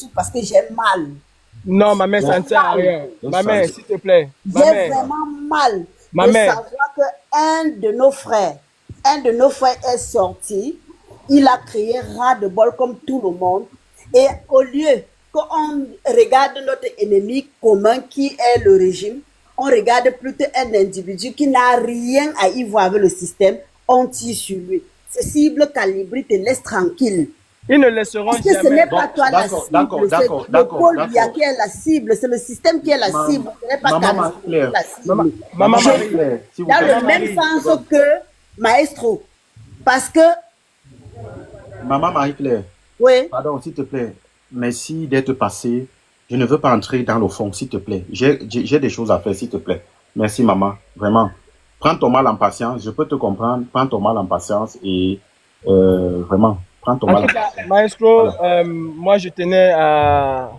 dessous parce que j'ai mal. Non, ma mère, ça ne sert à rien. Ma mère, s'il te plaît. J'ai vraiment mal de savoir qu'un de nos frères est sorti. Il a créé ras-de-bol comme tout le monde. Et au lieu qu'on regarde notre ennemi commun qui est le régime, on regarde plutôt un individu qui n'a rien à y voir avec le système. On tire sur lui. Ces cibles calibrées te laissent tranquille. Ils ne laisseront jamais. Parce que ce n'est pas toi la cible, c'est le pôle Biya qui est la cible, c'est le système qui est la cible, ce n'est pas ta la cible. Maman Marie-Claire, dans le même sens que Maestro. Parce que... Maman Marie-Claire, oui. Pardon, s'il te plaît, merci d'être passé. Je ne veux pas entrer dans le fond, s'il te plaît. J'ai des choses à faire, s'il te plaît. Merci, maman, vraiment. Prends ton mal en patience, je peux te comprendre. Prends ton mal en patience et vraiment... En tout cas, Maestro, voilà. Moi je tenais à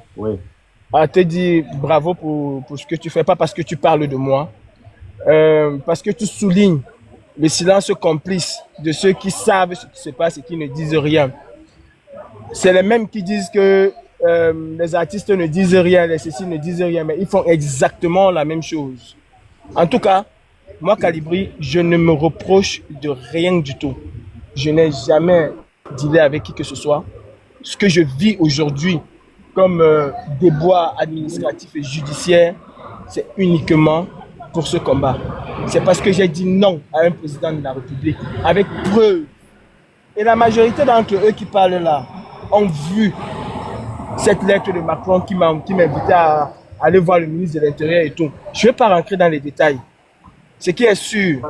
te dire bravo pour ce que tu fais, pas parce que tu parles de moi, parce que tu soulignes le silence complice de ceux qui savent ce qui se passe et qui ne disent rien. C'est les mêmes qui disent que les artistes ne disent rien, les ceci ne disent rien, mais ils font exactement la même chose. En tout cas, moi Calibri, je ne me reproche de rien du tout. Je n'ai jamais dealer avec qui que ce soit. Ce que je vis aujourd'hui comme déboire administratif et judiciaire, c'est uniquement pour ce combat. C'est parce que j'ai dit non à un président de la République, avec preuve. Et la majorité d'entre eux qui parlent là ont vu cette lettre de Macron qui m'invitait à aller voir le ministre de l'Intérieur et tout. Je ne vais pas rentrer dans les détails. Ce qui est sûr,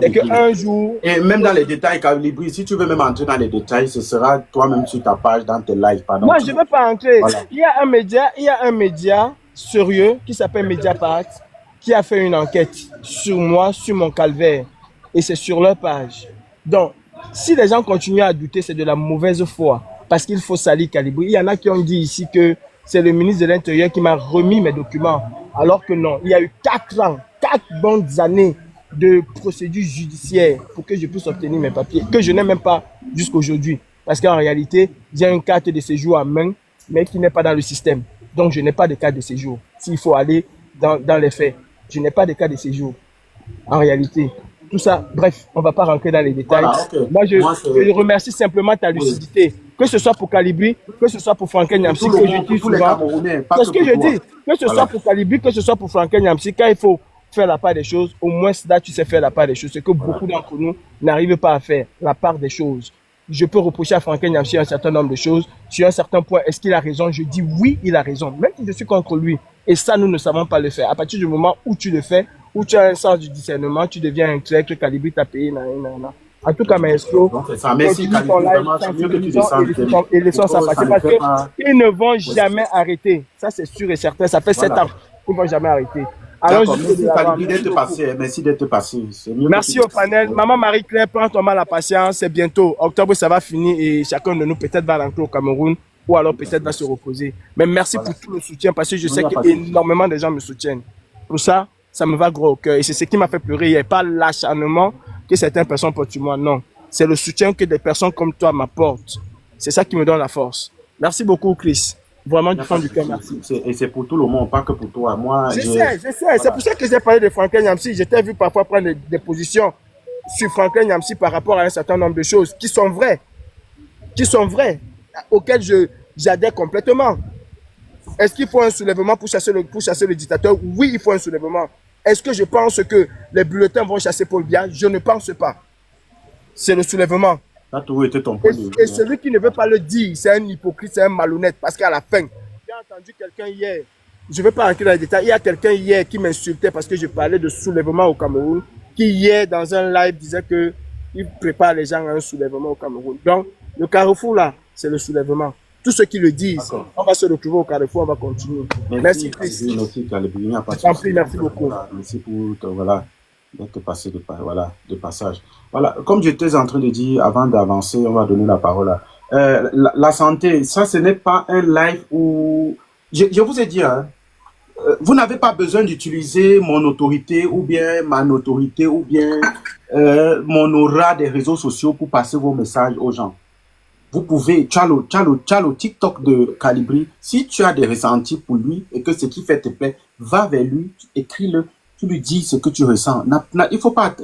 c'est qu'un jour... Et même dans les détails, Calibri, si tu veux même entrer dans les détails, ce sera toi-même sur ta page, dans tes lives. Moi, je ne veux pas entrer. Voilà. Il y a un média sérieux qui s'appelle Mediapart, qui a fait une enquête sur moi, sur mon calvaire. Et c'est sur leur page. Donc, si les gens continuent à douter, c'est de la mauvaise foi. Parce qu'il faut salir Calibri. Il y en a qui ont dit ici que c'est le ministre de l'Intérieur qui m'a remis mes documents. Alors que non, il y a eu 4 ans. 4 bonnes années de procédure judiciaire pour que je puisse obtenir mes papiers, que je n'ai même pas jusqu'aujourd'hui. Parce qu'en réalité, j'ai une carte de séjour à main, mais qui n'est pas dans le système. Donc, je n'ai pas de carte de séjour. S'il faut aller dans les faits, je n'ai pas de carte de séjour. En réalité, tout ça, bref, on ne va pas rentrer dans les détails. Voilà, okay. Moi, je remercie simplement ta lucidité. Que ce soit pour Calibri, que ce soit pour Franklin Nyamsi, que je dis souvent. C'est ce que je dis. Que ce soit pour Calibri, que ce soit pour Franklin Nyamsi, quand il faut faire la part des choses, au moins là tu sais faire la part des choses, c'est que beaucoup d'entre nous n'arrivent pas à faire la part des choses. Je peux reprocher à Franklin Nyamsi un certain nombre de choses, sur un certain point, est-ce qu'il a raison? Je dis oui, il a raison, même si je suis contre lui, et ça nous ne savons pas le faire. À partir du moment où tu le fais, où tu as un sens du discernement, tu deviens un clé que Calibri t'a payé, En tout cas, Maestro, merci et laissons ça passer parce qu'ils ne vont jamais arrêter. Ça, c'est sûr et certain. Ça fait 7 ans qu'ils ne vont jamais arrêter. Alors, merci d'être passé. Merci au panel. Maman Marie-Claire, prends ton mal à patience. C'est bientôt. Octobre, ça va finir et chacun de nous peut-être va rentrer au Cameroun ou alors peut-être va se reposer. Mais merci pour tout le soutien parce que je sais qu'énormément de gens me soutiennent. Pour ça, ça me va gros au cœur. Et c'est ce qui m'a fait pleurer. Il n'y a pas l'acharnement que certaines personnes portent sur moi. Non. C'est le soutien que des personnes comme toi m'apportent. C'est ça qui me donne la force. Merci beaucoup, Chris. Vraiment du fond du cœur, merci. Et c'est pour tout le monde, pas que pour toi. Moi, je sais. Voilà. C'est pour ça que j'ai parlé de Franklin Nyamsi. J'étais vu parfois prendre des positions sur Franklin Nyamsi par rapport à un certain nombre de choses qui sont vraies, auxquelles j'adhère complètement. Est-ce qu'il faut un soulèvement pour chasser le dictateur? Oui, il faut un soulèvement. Est-ce que je pense que les bulletins vont chasser Paul Biya? Je ne pense pas. C'est le soulèvement. Et celui qui ne veut pas le dire, c'est un hypocrite, c'est un malhonnête. Parce qu'à la fin, j'ai entendu quelqu'un hier, je ne vais pas rentrer dans les détails, il y a quelqu'un hier qui m'insultait parce que je parlais de soulèvement au Cameroun, qui hier, dans un live, disait qu'il prépare les gens à un soulèvement au Cameroun. Donc, le carrefour là, c'est le soulèvement. Tous ceux qui le disent, on va se retrouver au carrefour, on va continuer. Merci Chris. Merci beaucoup. Merci pour d'être passé de passage. Voilà, comme j'étais en train de dire, avant d'avancer, on va donner la parole à... la santé, ça, ce n'est pas un live où... Je vous ai dit, hein, vous n'avez pas besoin d'utiliser mon autorité ou bien ma notoriété ou bien mon aura des réseaux sociaux pour passer vos messages aux gens. vous pouvez, tu as le TikTok de Calibri. Si tu as des ressentis pour lui et que ce qui fait te plaît, va vers lui, écris-le, tu lui dis ce que tu ressens. Il faut pas,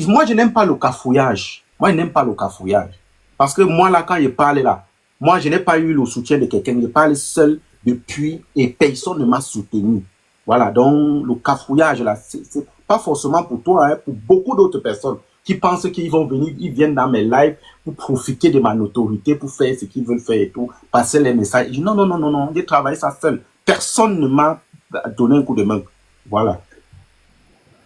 moi, je n'aime pas le cafouillage. Moi, je n'aime pas le cafouillage. Parce que moi, là, quand je parle là, moi, je n'ai pas eu le soutien de quelqu'un. Je parle seul depuis et personne ne m'a soutenu. Voilà, donc le cafouillage là, c'est pas forcément pour toi, hein, pour beaucoup d'autres personnes qui pensent qu'ils vont venir, ils viennent dans mes lives pour profiter de ma notoriété, pour faire ce qu'ils veulent faire et tout, passer les messages. Je dis non, non, non, non, non, j'ai travaillé ça seul. Personne ne m'a donné un coup de main. Voilà.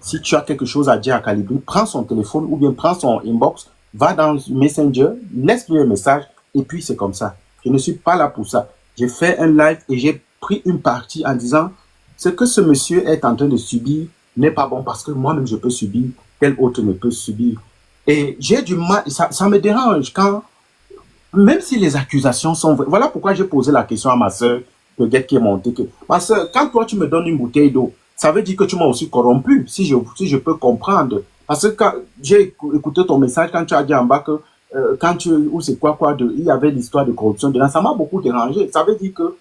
Si tu as quelque chose à dire à Calibri, prends son téléphone ou bien prends son inbox, va dans Messenger, laisse-lui un message et puis c'est comme ça. Je ne suis pas là pour ça. J'ai fait un live et j'ai pris une partie en disant ce que ce monsieur est en train de subir n'est pas bon parce que moi-même je peux subir, tel autre ne peut subir. Et j'ai du mal, ça me dérange quand, même si les accusations sont vraies. Voilà pourquoi j'ai posé la question à ma soeur, peut-être qui est montée, que ma soeur, quand toi tu me donnes une bouteille d'eau, ça veut dire que tu m'as aussi corrompu, si je peux comprendre. Parce que quand j'ai écouté ton message, quand tu as dit en bas que, quand tu, ou c'est quoi, il y avait l'histoire de corruption dedans, ça m'a beaucoup dérangé. Ça veut dire que,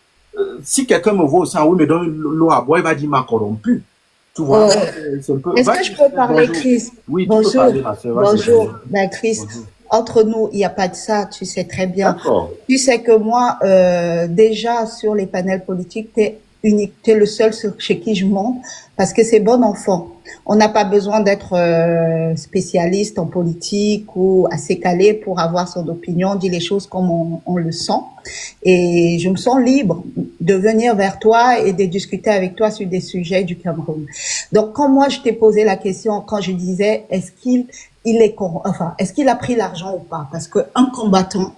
si quelqu'un me voit au sang, oui, me donne l'eau à boire, il va dire m'a corrompu. Tu vois, c'est un peu... Est-ce que je peux parler, bonjour. Chris? Oui, bonjour. Tu peux parler, ma soeur. Bonjour, ben, Chris. Bonjour. Entre nous, il n'y a pas de ça, tu sais très bien. Tu sais que moi, déjà sur les panels politiques, t'es le seul chez qui je monte parce que c'est bon enfant. On n'a pas besoin d'être spécialiste en politique ou assez calé pour avoir son opinion, dire les choses comme on le sent. Et je me sens libre de venir vers toi et de discuter avec toi sur des sujets du Cameroun. Donc, quand moi je t'ai posé la question, quand je disais est-ce qu'il a pris l'argent ou pas? Parce que un combattant,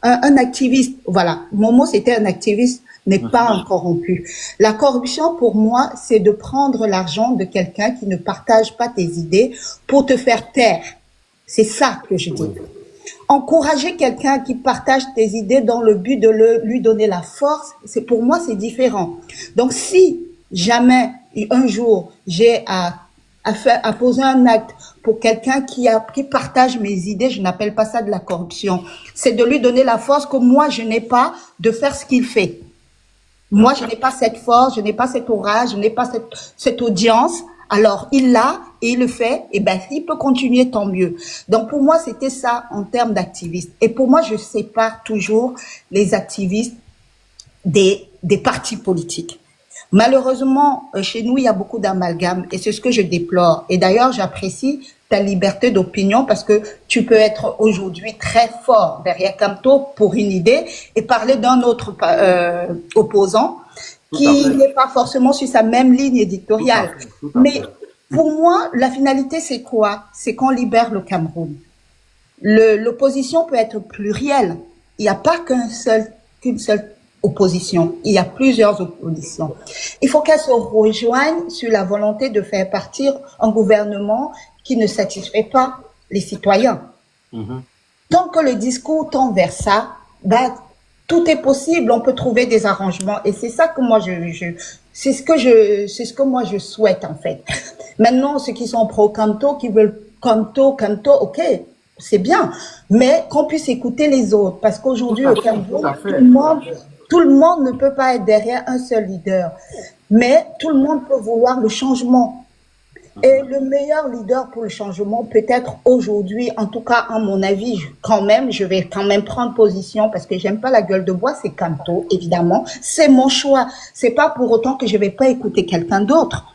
un activiste, voilà, mon mot c'était un activiste, n'est pas un corrompu. La corruption, pour moi, c'est de prendre l'argent de quelqu'un qui ne partage pas tes idées pour te faire taire. C'est ça que je dis. Encourager quelqu'un qui partage tes idées dans le but de lui donner la force, pour moi, c'est différent. Donc, si jamais un jour j'ai à poser un acte pour quelqu'un qui partage mes idées, je n'appelle pas ça de la corruption. C'est de lui donner la force que moi, je n'ai pas de faire ce qu'il fait. Moi, je n'ai pas cette force, je n'ai pas cet orage, je n'ai pas cette audience. Alors, il l'a et il le fait. Et ben, il peut continuer, tant mieux. Donc, pour moi, c'était ça en termes d'activistes. Et pour moi, je sépare toujours les activistes des partis politiques. Malheureusement, chez nous, il y a beaucoup d'amalgame et c'est ce que je déplore. Et d'ailleurs, j'apprécie ta liberté d'opinion parce que tu peux être aujourd'hui très fort derrière Camto pour une idée et parler d'un autre opposant qui n'est pas forcément sur sa même ligne éditoriale. Mais pour moi, la finalité, c'est quoi? C'est qu'on libère le Cameroun. L'opposition peut être plurielle. Il n'y a pas qu'une seule opposition. Il y a plusieurs oppositions. Il faut qu'elles se rejoignent sur la volonté de faire partir un gouvernement qui ne satisfait pas les citoyens. Tant que le discours tend vers ça, ben, tout est possible, on peut trouver des arrangements. Et c'est ça que moi, c'est ce que moi je souhaite, en fait. Maintenant, ceux qui sont pro-Camto, qui veulent Camto, ok, c'est bien. Mais qu'on puisse écouter les autres. Parce qu'aujourd'hui, au Cameroun, tout le monde ne peut pas être derrière un seul leader. Mais tout le monde peut vouloir le changement. Et le meilleur leader pour le changement, peut-être aujourd'hui, en tout cas, à mon avis, je vais quand même prendre position parce que j'aime pas la gueule de bois, c'est Camto, évidemment. C'est mon choix. C'est pas pour autant que je vais pas écouter quelqu'un d'autre.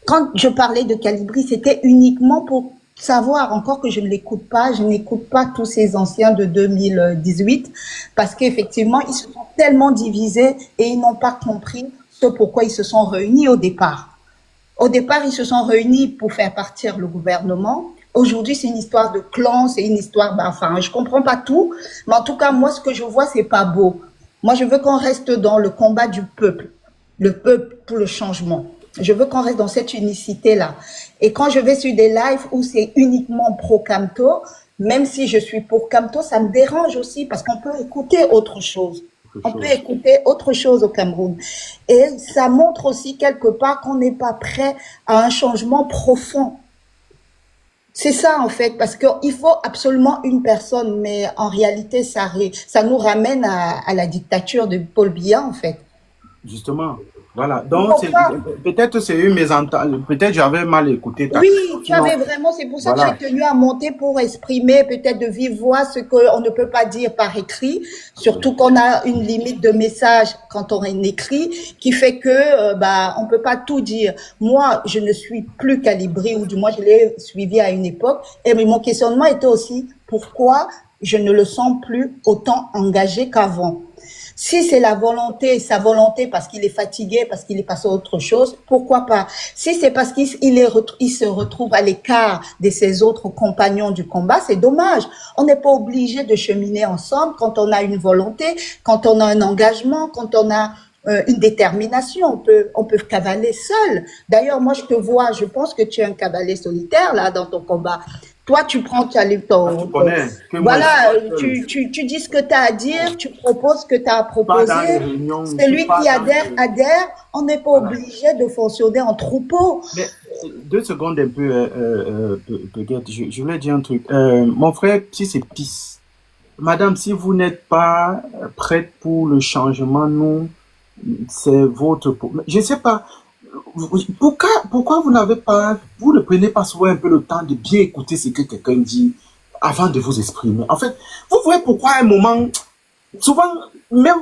Quand je parlais de Calibri, c'était uniquement pour savoir, encore que je ne l'écoute pas, je n'écoute pas tous ces anciens de 2018 parce qu'effectivement, ils se sont tellement divisés et ils n'ont pas compris ce pourquoi ils se sont réunis au départ. Au départ, ils se sont réunis pour faire partir le gouvernement. Aujourd'hui, c'est une histoire de clan, c'est une histoire, enfin, je comprends pas tout, mais en tout cas, moi, ce que je vois, c'est pas beau. Moi, je veux qu'on reste dans le combat du peuple, le peuple pour le changement. Je veux qu'on reste dans cette unicité-là. Et quand je vais sur des lives où c'est uniquement pro-Camto, même si je suis pour Camto, ça me dérange aussi parce qu'on peut écouter autre chose. On peut écouter autre chose au Cameroun. Et ça montre aussi quelque part qu'on n'est pas prêt à un changement profond. C'est ça en fait, parce qu'il faut absolument une personne, mais en réalité, ça nous ramène à la dictature de Paul Biya en fait. Justement, voilà. Donc, peut-être c'est eu mes ententes, peut-être j'avais mal écouté ta Oui, tu avais vraiment, c'est pour ça que j'ai tenu à monter pour exprimer peut-être de vive voix ce qu'on ne peut pas dire par écrit, surtout qu'on a une limite de message quand on écrit, qui fait que on peut pas tout dire. Moi, je ne suis plus Calibri, ou du moins je l'ai suivi à une époque, et mon questionnement était aussi pourquoi je ne le sens plus autant engagé qu'avant. Si c'est la volonté, sa volonté parce qu'il est fatigué, parce qu'il est passé à autre chose, pourquoi pas? Si c'est parce qu'il se retrouve à l'écart de ses autres compagnons du combat, c'est dommage. On n'est pas obligé de cheminer ensemble quand on a une volonté, quand on a un engagement, quand on a une détermination. On peut cavaler seul. D'ailleurs, moi, je te vois, je pense que tu es un cavalier solitaire, là, dans ton combat. Toi, tu prends, tu as voilà, tu dis ce que tu as à dire, tu proposes ce que tu as à proposer. Celui qui adhère. On n'est pas obligé de fonctionner en troupeau. Mais 2 secondes un peu, je voulais dire un truc. Mon frère, si c'est pisse. Madame, si vous n'êtes pas prête pour le changement, non, c'est votre... Je ne sais pas. Pourquoi vous ne prenez pas souvent un peu le temps de bien écouter ce que quelqu'un dit avant de vous exprimer? En fait, vous voyez pourquoi à un moment, souvent, même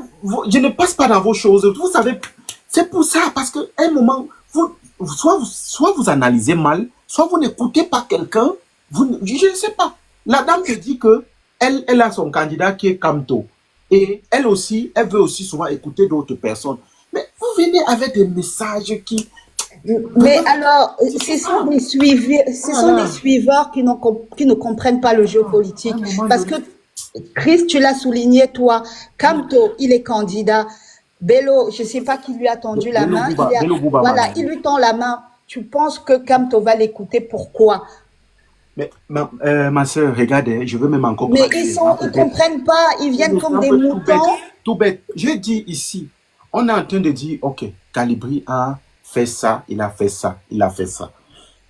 je ne passe pas dans vos choses. Vous savez, c'est pour ça, parce qu'à un moment, soit vous analysez mal, soit vous n'écoutez pas quelqu'un, je ne sais pas. La dame te dit que elle a son candidat qui est Kamto. Et elle aussi, elle veut aussi souvent écouter d'autres personnes. Mais vous venez avec des messages qui... Mais alors, ce sont des suiveurs qui ne comprennent pas le jeu politique. Parce que, Chris, tu l'as souligné, toi, Kamto, il est candidat. Bello, je ne sais pas qui lui a tendu la main. Il lui tend la main. Tu penses que Kamto va l'écouter, pourquoi? Mais ma soeur, regardez, je veux même encore... Mais ils ne comprennent pas, ils viennent comme des moutons. Tout bête. Je dis ici, on est en train de dire, ok, Calibri a fait ça, il a fait ça, il a fait ça.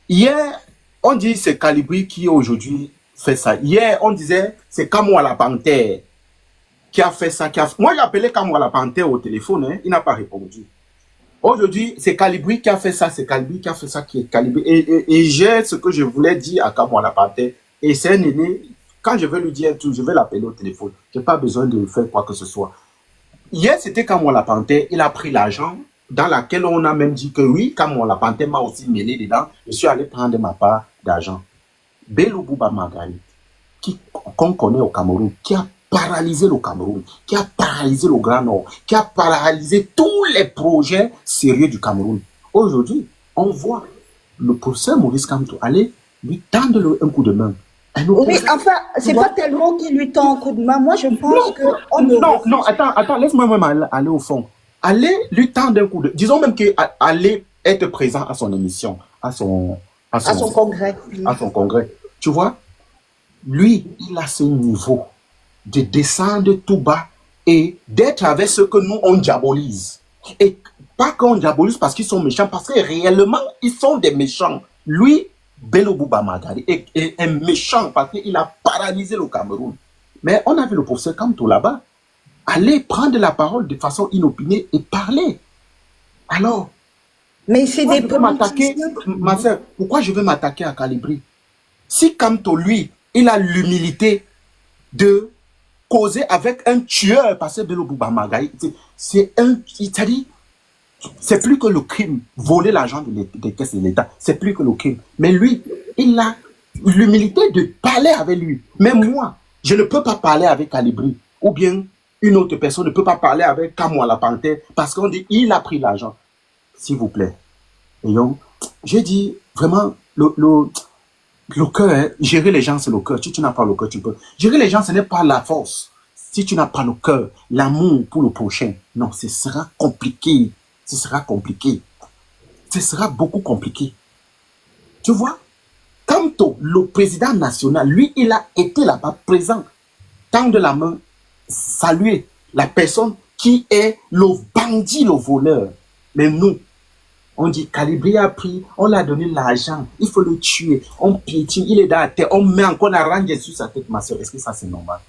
Hier, on dit c'est Calibri qui aujourd'hui fait ça. Hier, on disait c'est Kamwa la Panthère qui a fait ça. Moi, j'ai appelé Kamwa la Panthère au téléphone, hein, il n'a pas répondu. Aujourd'hui, c'est Calibri qui a fait ça, c'est Calibri qui a fait ça, qui est Calibri. Et j'ai ce que je voulais dire à Kamwa la Panthère. Et c'est un aîné, quand je vais lui dire tout, je vais l'appeler au téléphone. Je n'ai pas besoin de faire quoi que ce soit. Hier, c'était Kamwa la Panthère, il a pris l'argent dans laquelle on a même dit que oui, Kamwa la Panthère m'a aussi mêlé dedans. Je suis allé prendre ma part d'argent. Bello Bouba Margarit, qu'on connaît au Cameroun, qui a paralysé le Cameroun, qui a paralysé le Grand Nord, qui a paralysé tous les projets sérieux du Cameroun. Aujourd'hui, on voit le professeur Maurice Kamto aller lui tendre un coup de main. Oui, enfin, c'est pas tellement qu'il lui tend un coup de main. Moi, je pense que... Non, attends, laisse-moi même aller au fond. Aller lui tendre un coup de... Disons même qu'aller être présent à son émission, à son congrès. À son congrès. Tu vois, lui, il a ce niveau de descendre tout bas et d'être avec ceux que nous, on diabolise. Et pas qu'on diabolise parce qu'ils sont méchants, parce que réellement, ils sont des méchants. Lui, Bello Bouba Magari est un méchant parce qu'il a paralysé le Cameroun. Mais on a vu le professeur Kamto là-bas aller prendre la parole de façon inopinée et parler. Alors, mais c'est des ma soeur, pourquoi je veux m'attaquer à Calibri? Si Kamto, lui, il a l'humilité de causer avec un tueur, parce que Bello Bouba Magari, c'est plus que le crime. Voler l'argent des caisses de l'État, c'est plus que le crime. Mais lui, il a l'humilité de parler avec lui. Même moi, je ne peux pas parler avec Calibri. Ou bien une autre personne ne peut pas parler avec Kamwa la Panthère parce qu'on dit il a pris l'argent. S'il vous plaît. Et donc, j'ai dit vraiment, le cœur, hein, gérer les gens, c'est le cœur. Si tu n'as pas le cœur, tu peux. Gérer les gens, ce n'est pas la force. Si tu n'as pas le cœur, l'amour pour le prochain, non, ce sera compliqué. Ce sera compliqué. Ce sera beaucoup compliqué. Tu vois, Kamto, le président national, lui, il a été là-bas présent. Tendre la main, saluer la personne qui est le bandit, le voleur. Mais nous, On dit Calibri a pris, on l'a donné l'argent, il faut le tuer, on piétine, il est dans la terre, on met encore la range sur sa tête, ma soeur. Est-ce que ça c'est normal?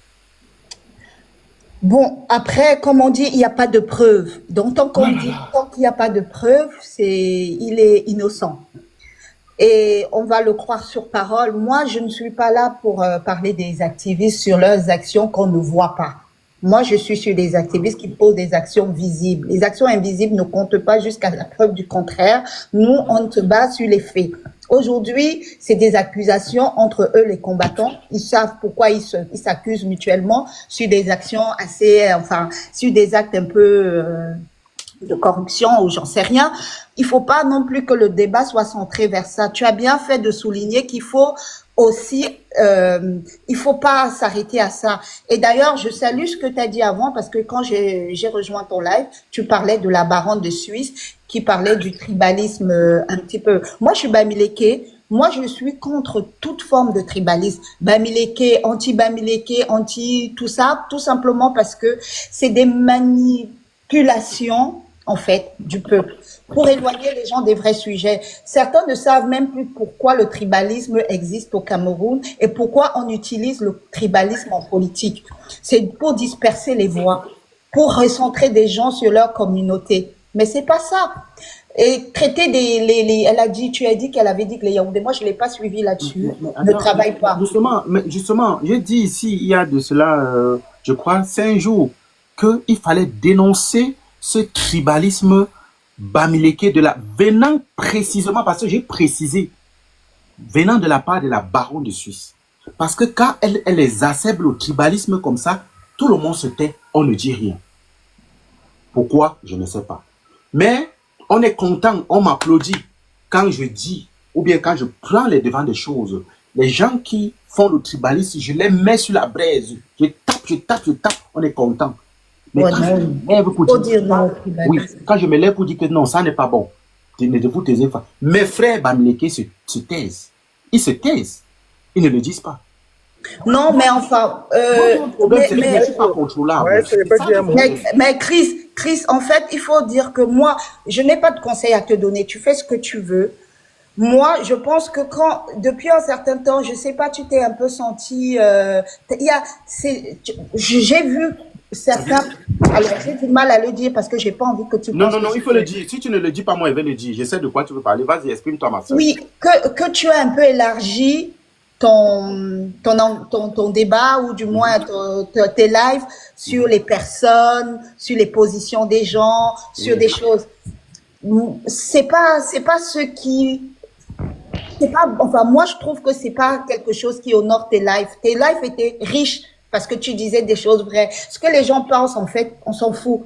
Bon, après, comme on dit, il n'y a pas de preuve. Donc, tant qu'on dit, tant qu'il n'y a pas de preuve, il est innocent. Et on va le croire sur parole. Moi, je ne suis pas là pour parler des activistes sur leurs actions qu'on ne voit pas. Moi, je suis sur des activistes qui posent des actions visibles. Les actions invisibles ne comptent pas jusqu'à la preuve du contraire. Nous, on se base sur les faits. Aujourd'hui, c'est des accusations entre eux, les combattants. Ils savent pourquoi ils s'accusent mutuellement sur des actions sur des actes un peu de corruption ou j'en sais rien. Il faut pas non plus que le débat soit centré vers ça. Tu as bien fait de souligner qu'il faut aussi, il faut pas s'arrêter à ça. Et d'ailleurs, je salue ce que tu as dit avant parce que quand j'ai rejoint ton live, tu parlais de la baronne de Suisse qui parlait du tribalisme un petit peu. Moi, je suis Bamileke. Moi, je suis contre toute forme de tribalisme. Bamileke, anti-Bamileke, anti tout ça, tout simplement parce que c'est des manipulations en fait, du peuple, pour éloigner les gens des vrais sujets. Certains ne savent même plus pourquoi le tribalisme existe au Cameroun et pourquoi on utilise le tribalisme en politique. C'est pour disperser les voix, pour recentrer des gens sur leur communauté. Mais c'est pas ça. Et traiter tu as dit qu'elle avait dit que les Yaoundés, moi je l'ai pas suivi là-dessus, ne travaille pas. Justement, j'ai dit ici, il y a de cela, je crois, 5 jours, qu'il fallait dénoncer ce tribalisme bamileke venant précisément, parce que j'ai précisé, venant de la part de la baronne de Suisse. Parce que quand elle les accèble au tribalisme comme ça, tout le monde se tait, on ne dit rien. Pourquoi? Je ne sais pas. Mais on est content, on m'applaudit quand je dis, ou bien quand je prends les devants des choses. Les gens qui font le tribalisme, je les mets sur la braise. Je tape, on est content. Mais quand je me lève pour dire que non, ça n'est pas bon, ne vous taisez pas. Mes frères Bamileke se taisent. Ils se taisent. Ils ne le disent pas. Non, mais enfin... mais Chris, en fait, il faut dire que moi, je n'ai pas de conseil à te donner. Tu fais ce que tu veux. Moi, je pense que depuis un certain temps, je sais pas, tu t'es un peu senti... j'ai vu... certains, alors j'ai du mal à le dire parce que j'ai pas envie que tu... Non, il faut le dire. Si tu ne le dis pas, moi, je vais le dire. Je sais de quoi tu veux parler. Vas-y, exprime-toi, ma soeur. Oui, que tu as un peu élargi ton débat ou du moins tes lives sur les personnes, sur les positions des gens, sur des choses. C'est pas ce qui... Enfin, moi, je trouve que c'est pas quelque chose qui honore tes lives. Tes lives étaient riches parce que tu disais des choses vraies. Ce que les gens pensent, en fait, on s'en fout.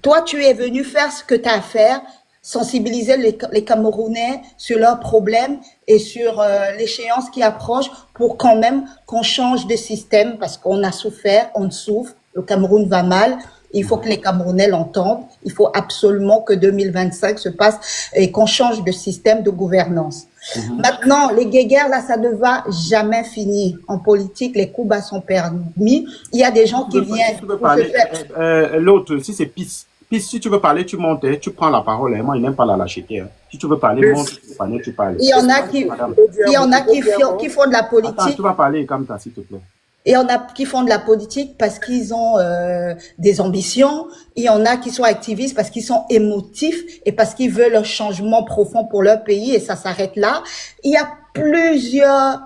Toi, tu es venu faire ce que tu as à faire, sensibiliser les Camerounais sur leurs problèmes et sur l'échéance qui approche pour quand même qu'on change de système parce qu'on a souffert, on souffre, le Cameroun va mal. Il faut que les Camerounais l'entendent. Il faut absolument que 2025 se passe et qu'on change de système de gouvernance. Maintenant, les guéguerres, là, ça ne va jamais finir. En politique, les coups bas sont permis. Il y a des gens qui viennent... L'autre, si c'est Peace, si tu veux parler, tu montes, tu prends la parole. Moi, il n'aime pas la lâcheté. Si tu veux parler, monte, tu parles. Il y en a qui font de la politique. Attends, tu vas parler comme ça, s'il te plaît. Et il y en a qui font de la politique parce qu'ils ont des ambitions. Il y en a qui sont activistes parce qu'ils sont émotifs et parce qu'ils veulent un changement profond pour leur pays et ça s'arrête là. Il y a plusieurs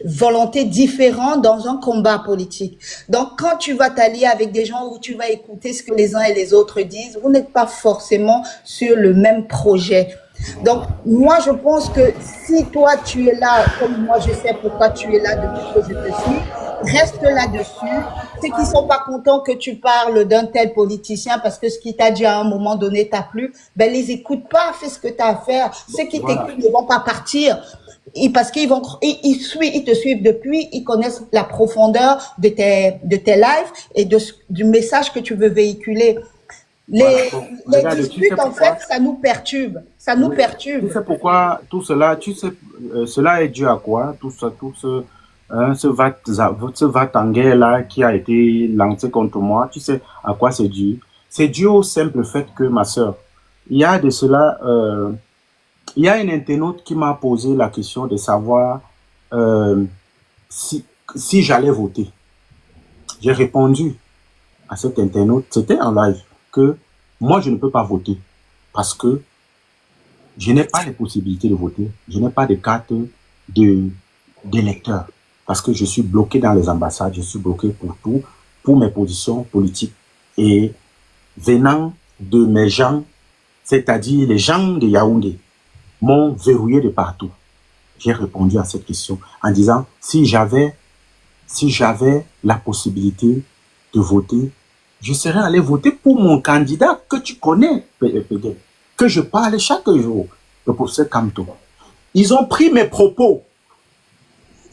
volontés différentes dans un combat politique. Donc, quand tu vas t'allier avec des gens où tu vas écouter ce que les uns et les autres disent, vous n'êtes pas forcément sur le même projet. Donc, moi, je pense que si toi, tu es là, comme moi, je sais pourquoi tu es là depuis que je te suis, reste là-dessus. Ceux qui sont pas contents que tu parles d'un tel politicien parce que ce qu'il t'a dit à un moment donné t'a plu, ben, les écoute pas, fais ce que tu as à faire. Ceux qui t'écoutent ne vont pas partir. Parce qu'ils te suivent depuis, ils connaissent la profondeur de tes lives et du message que tu veux véhiculer. Les disputes, en fait, ça nous perturbe. Ça nous perturbe. Tu sais pourquoi tout cela, cela est dû à quoi? Tout ce va-t-en-guerre là qui a été lancé contre moi, tu sais à quoi c'est dû? C'est dû au simple fait que, ma soeur, il y a de cela, il y a un internaute qui m'a posé la question de savoir si j'allais voter. J'ai répondu à cet internaute, c'était en live, que moi je ne peux pas voter parce que je n'ai pas les possibilités de voter, je n'ai pas de carte d'électeur parce que je suis bloqué dans les ambassades, je suis bloqué pour tout, pour mes positions politiques. Et venant de mes gens, c'est-à-dire les gens de Yaoundé, m'ont verrouillé de partout. J'ai répondu à cette question en disant, si j'avais la possibilité de voter, je serais allé voter pour mon candidat que tu connais, que je parle chaque jour, le professeur Kamto. Ils ont pris mes propos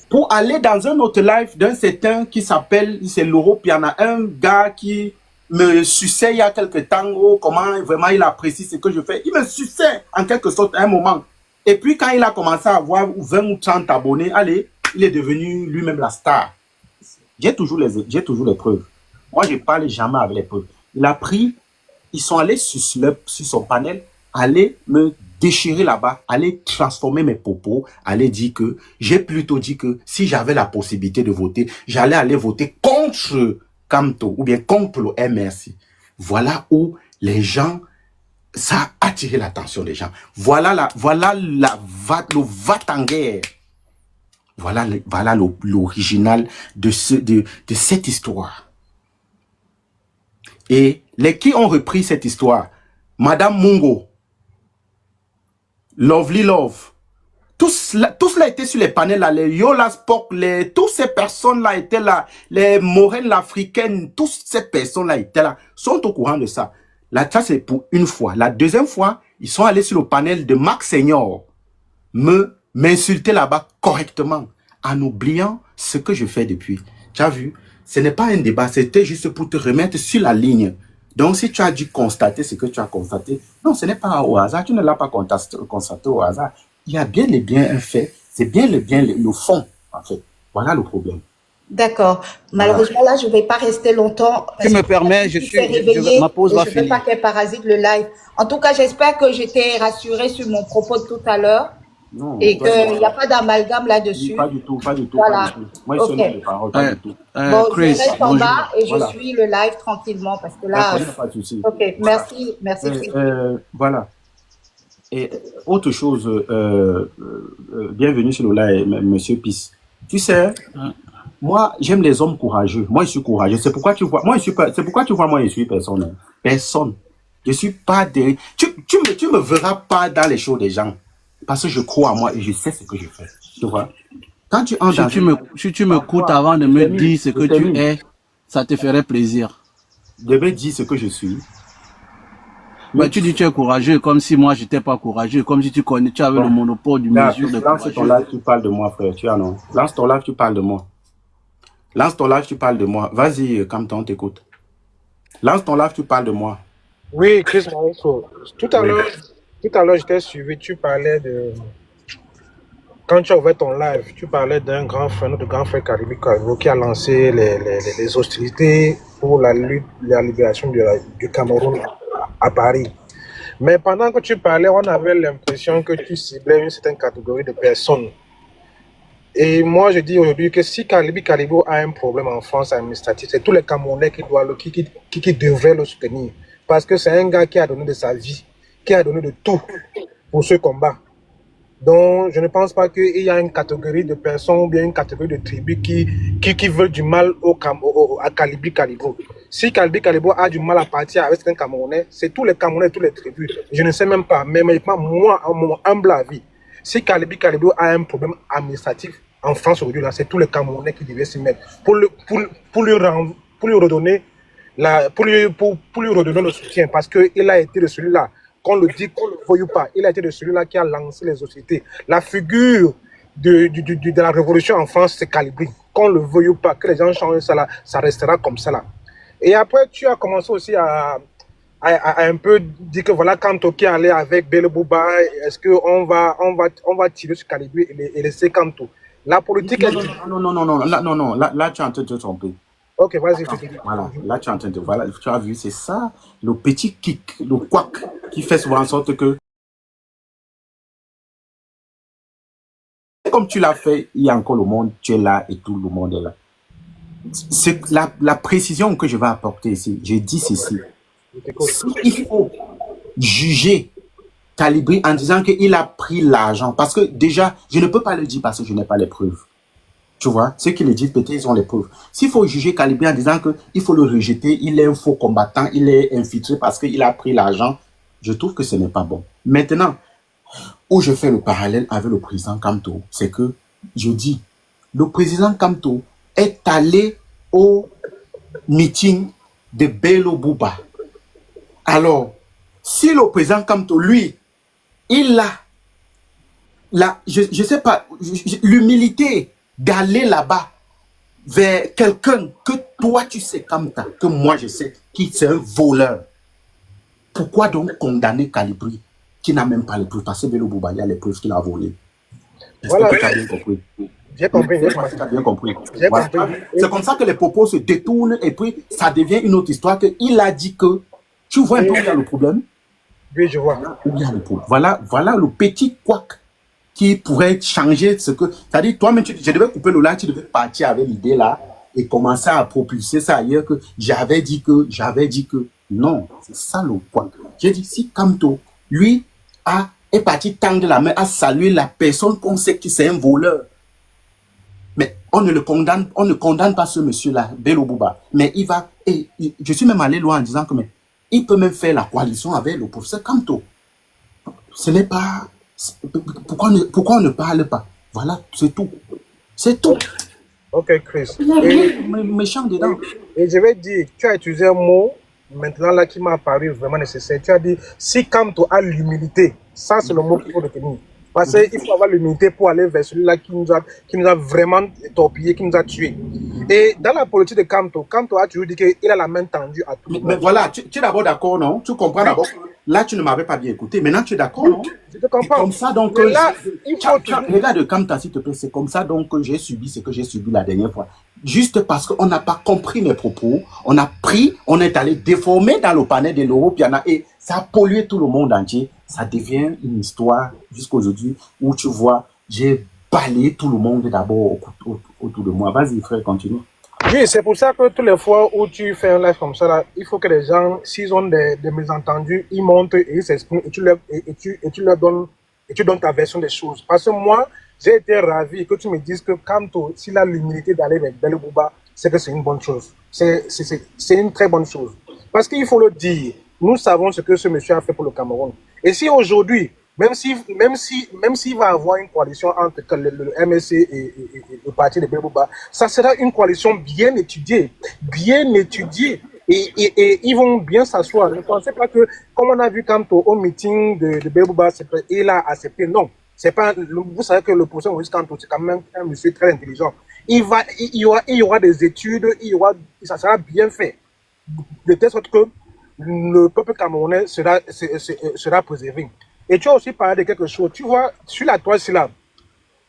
pour aller dans un autre live d'un certain qui s'appelle, c'est l'Europe, il y en a un gars qui me suçait il y a quelque temps, oh, comment vraiment il apprécie ce que je fais. Il me suçait en quelque sorte à un moment. Et puis quand il a commencé à avoir 20 ou 30 abonnés, allez, il est devenu lui-même la star. J'ai toujours les preuves. Moi, je ne parle jamais avec les preuves. Il a pris, ils sont allés sur son panel, aller me déchirer là-bas, aller transformer mes propos, aller dire que, j'ai plutôt dit que si j'avais la possibilité de voter, j'allais aller voter contre Kamto ou bien contre le MRC. Voilà où les gens, ça a attiré l'attention des gens. Voilà le va-t-en-guerre. Voilà l'original de cette histoire. Et les qui ont repris cette histoire, Madame Mungo, Lovely Love, tous là étaient sur les panels là, les Yola Spock, toutes ces personnes là étaient là, les Morennes africaines, toutes ces personnes là étaient là, sont au courant de ça. Là, ça c'est pour une fois. La deuxième fois, ils sont allés sur le panel de Max Senior, m'insulter là-bas correctement, en oubliant ce que je fais depuis. Tu as vu? Ce n'est pas un débat, c'était juste pour te remettre sur la ligne. Donc, si tu as dû constater ce que tu as constaté, non, ce n'est pas au hasard, tu ne l'as pas constaté au hasard. Il y a bien un fait, c'est bien le fond, en fait. Voilà le problème. D'accord. Malheureusement, là, je ne vais pas rester longtemps. Tu me permets, ma pause va finir. Je ne veux pas qu'elle parasite le live. En tout cas, j'espère que j'étais rassurée sur mon propos de tout à l'heure. Non, et qu'il n'y a pas d'amalgame là-dessus. Pas du tout. Voilà. Pas du tout. Moi, je les paroles, pas du tout. Bon, Chris, je reste en bas et je suis le live tranquillement parce que là. Pas de souci. Ok, merci. Voilà. Et autre chose, bienvenue sur le live, Monsieur Pis. Tu sais, moi, j'aime les hommes courageux. Moi, je suis courageux. C'est pourquoi tu vois, moi, je suis personne. Personne. Je suis pas des. Tu me verras pas dans les shows des gens. Parce que je crois en moi et je sais ce que je fais. Tu vois? Quand tu entres si tu m'écoutes avant de me dire ce que tu es, ça te ferait plaisir. Je vais dire ce que je suis. Mais tu dis que tu es courageux, comme si moi j'étais pas courageux, comme si tu avais le monopole du mesure de courageux. Lance ton live, tu parles de moi, frère. Tu as non? Lance ton live, tu parles de moi. Lance ton live, tu parles de moi. Vas-y, Kamto, on t'écoute. Lance ton live, tu parles de moi. Oui, Chris Mauricio. Tout à l'heure, je t'ai suivi, tu parlais de... Quand tu as ouvert ton live, tu parlais d'un grand frère, notre grand frère Caribou qui a lancé les hostilités pour la lutte, la libération du Cameroun à Paris. Mais pendant que tu parlais, on avait l'impression que tu ciblais une certaine catégorie de personnes. Et moi, je dis aujourd'hui que si Caribou a un problème en France administratif, c'est tous les Camerounais qui devraient le soutenir. Parce que c'est un gars qui a donné de sa vie, qui a donné de tout pour ce combat. Donc, je ne pense pas qu'il y a une catégorie de personnes ou bien une catégorie de tribus qui veulent du mal à Calibou. Si Calibou a du mal à partir avec un Camerounais, c'est tous les Camerounais, tous les tribus. Je ne sais même pas, mais moi, à mon humble avis, si Calibou a un problème administratif en France aujourd'hui, c'est tous les Camerounais qui devaient s'y mettre pour lui redonner le soutien, parce qu'il a été de celui-là, qu'on le dit, qu'on le veuille ou pas, il a été de celui-là qui a lancé les sociétés. La figure de la révolution en France, c'est Calibri. Qu'on le veuille ou pas, que les gens changent ça là, ça restera comme ça là. Et après, tu as commencé aussi à un peu dire que voilà, quand Toki allait avec Bele Bouba, est-ce qu'on va tirer sur Calibri et laisser Kanto? La politique non, là tu es en train de te tromper. Ok, vas-y. Voilà, là tu es en train de... Voilà, tu as vu, c'est ça, le petit kick, le couac qui fait souvent en sorte que, comme tu l'as fait, il y a encore le monde, tu es là et tout le monde est là. C'est la précision que je vais apporter ici. J'ai dit ceci. Il faut juger Calibri en disant qu'il a pris l'argent. Parce que déjà, je ne peux pas le dire parce que je n'ai pas les preuves. Tu vois, ceux qui le disent, peut-être ils ont les preuves. S'il faut juger Calibri en disant qu'il faut le rejeter, il est un faux combattant, il est infiltré parce qu'il a pris l'argent, je trouve que ce n'est pas bon. Maintenant, où je fais le parallèle avec le président Kamto, c'est que je dis, le président Kamto est allé au meeting de Bello Bouba. Alors, si le président Kamto, lui, il a, je sais pas, l'humilité d'aller là-bas vers quelqu'un que toi tu sais Kamta, que moi je sais, qui c'est un voleur. Pourquoi donc condamner Calibri, qui n'a même pas les preuves? Parce que Bello Bouba, il y a les preuves qu'il a volées. Est-ce que tu as bien compris? J'ai compris. Tu as bien compris. Voilà. C'est comme ça que les propos se détournent et puis ça devient une autre histoire qu'il a dit que, tu vois un peu où il y a le problème? Oui, je vois. Voilà le petit couac qui pourrait changer ce que... C'est-à-dire, toi-même, je devais couper le live, tu devais partir avec l'idée là et commencer à propulser ça ailleurs que j'avais dit que... Non, c'est ça le couac. J'ai dit, si Kamto, lui, est parti tendre la main à saluer la personne qu'on sait que c'est un voleur, mais on ne condamne pas ce monsieur-là, Bello Bouba, mais il va... Et je suis même allé loin en disant que... il peut même faire la coalition avec le professeur Kamto. Ce n'est pas... Pourquoi on ne parle pas? Voilà, c'est tout. C'est tout. Ok, Chris. Il n'y a rien méchant dedans. Et je vais dire, tu as utilisé un mot, maintenant là, qui m'a paru vraiment nécessaire. Tu as dit, si Kamto a l'humilité, ça c'est le mot qu'il faut retenir. Parce qu'il faut avoir l'humilité pour aller vers celui-là qui nous a vraiment torpillé, qui nous a tués. Et dans la politique de Kamto a toujours dit qu'il a la main tendue à tout le monde. Mais voilà, tu es d'abord d'accord, non? Tu comprends d'abord? Là, tu ne m'avais pas bien écouté. Maintenant, tu es d'accord, non? Je te comprends. Comme ça, donc... là, regarde, Kamta, s'il te plaît, c'est comme ça, donc, que j'ai subi ce que j'ai subi la dernière fois. Juste parce qu'on n'a pas compris mes propos, on est allé déformer dans le panel de l'Europe, et ça a pollué tout le monde entier. Ça devient une histoire jusqu'à aujourd'hui où tu vois, j'ai balayé tout le monde d'abord autour de moi. Vas-y, frère, continue. Oui, c'est pour ça que toutes les fois où tu fais un live comme ça, là, il faut que les gens, s'ils ont des mésentendus, ils montent et ils s'expriment et tu leur donnes, et tu donnes ta version des choses. Parce que moi, j'ai été ravi que tu me dises que Kamto, s'il a l'humilité d'aller avec Bello Bouba, c'est que c'est une bonne chose. C'est une très bonne chose. Parce qu'il faut le dire, nous savons ce que ce monsieur a fait pour le Cameroun. Et si aujourd'hui, même s'il va avoir une coalition entre le MSC et le parti de Bello Bouba, ça sera une coalition bien étudiée. Et ils vont bien s'asseoir. Ne pensez pas que, comme on a vu Kamto au meeting de Bello Bouba, il a accepté. Non. C'est pas, vous savez que le professeur Maurice Kamto, c'est quand même un monsieur très intelligent. Il y aura des études, ça sera bien fait. De telle sorte que le peuple camerounais sera préservé. Et tu as aussi parlé de quelque chose. Tu vois, sur la toile syllabe,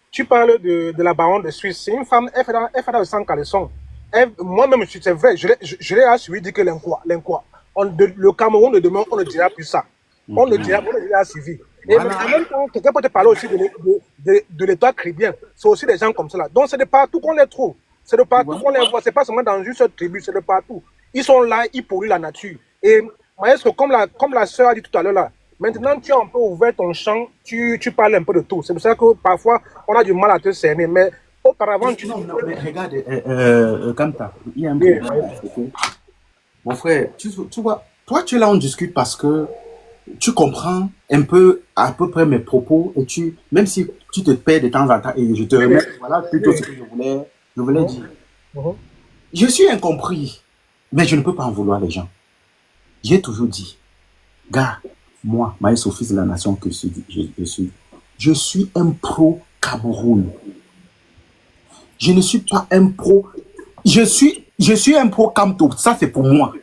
tu parles de la baronne de Suisse. C'est une femme, elle fait dans le sang caleçon. Moi-même, c'est vrai, je l'ai assuré dire que l'inquoi. Le Cameroun de demain, on ne dira plus ça. On ne dira civil. Et voilà. En même temps, quelqu'un peut te parler aussi de l'État chrétien. C'est aussi des gens comme cela. Donc, c'est de partout qu'on les trouve. C'est de partout qu'on les voit. C'est pas seulement dans une seule tribu, c'est de partout. Ils sont là, ils polluent la nature. Et Maestro, comme la sœur a dit tout à l'heure là, maintenant tu as un peu ouvert ton champ, tu parles un peu de tout. C'est pour ça que parfois on a du mal à te cerner. Mais auparavant, non, mais regarde, Kamta, il y a un problème. Mon frère, tu vois, toi tu es là, on discute parce que tu comprends à peu près mes propos et même si tu te perds de temps en temps et je te remets, voilà plutôt ce que je voulais dire. Je suis incompris, mais je ne peux pas en vouloir les gens. J'ai toujours dit, gars, moi, Maïs, fils de la nation que je suis un pro Cameroun. Je ne suis pas un pro. Je suis un pro Kamto, ça c'est pour moi.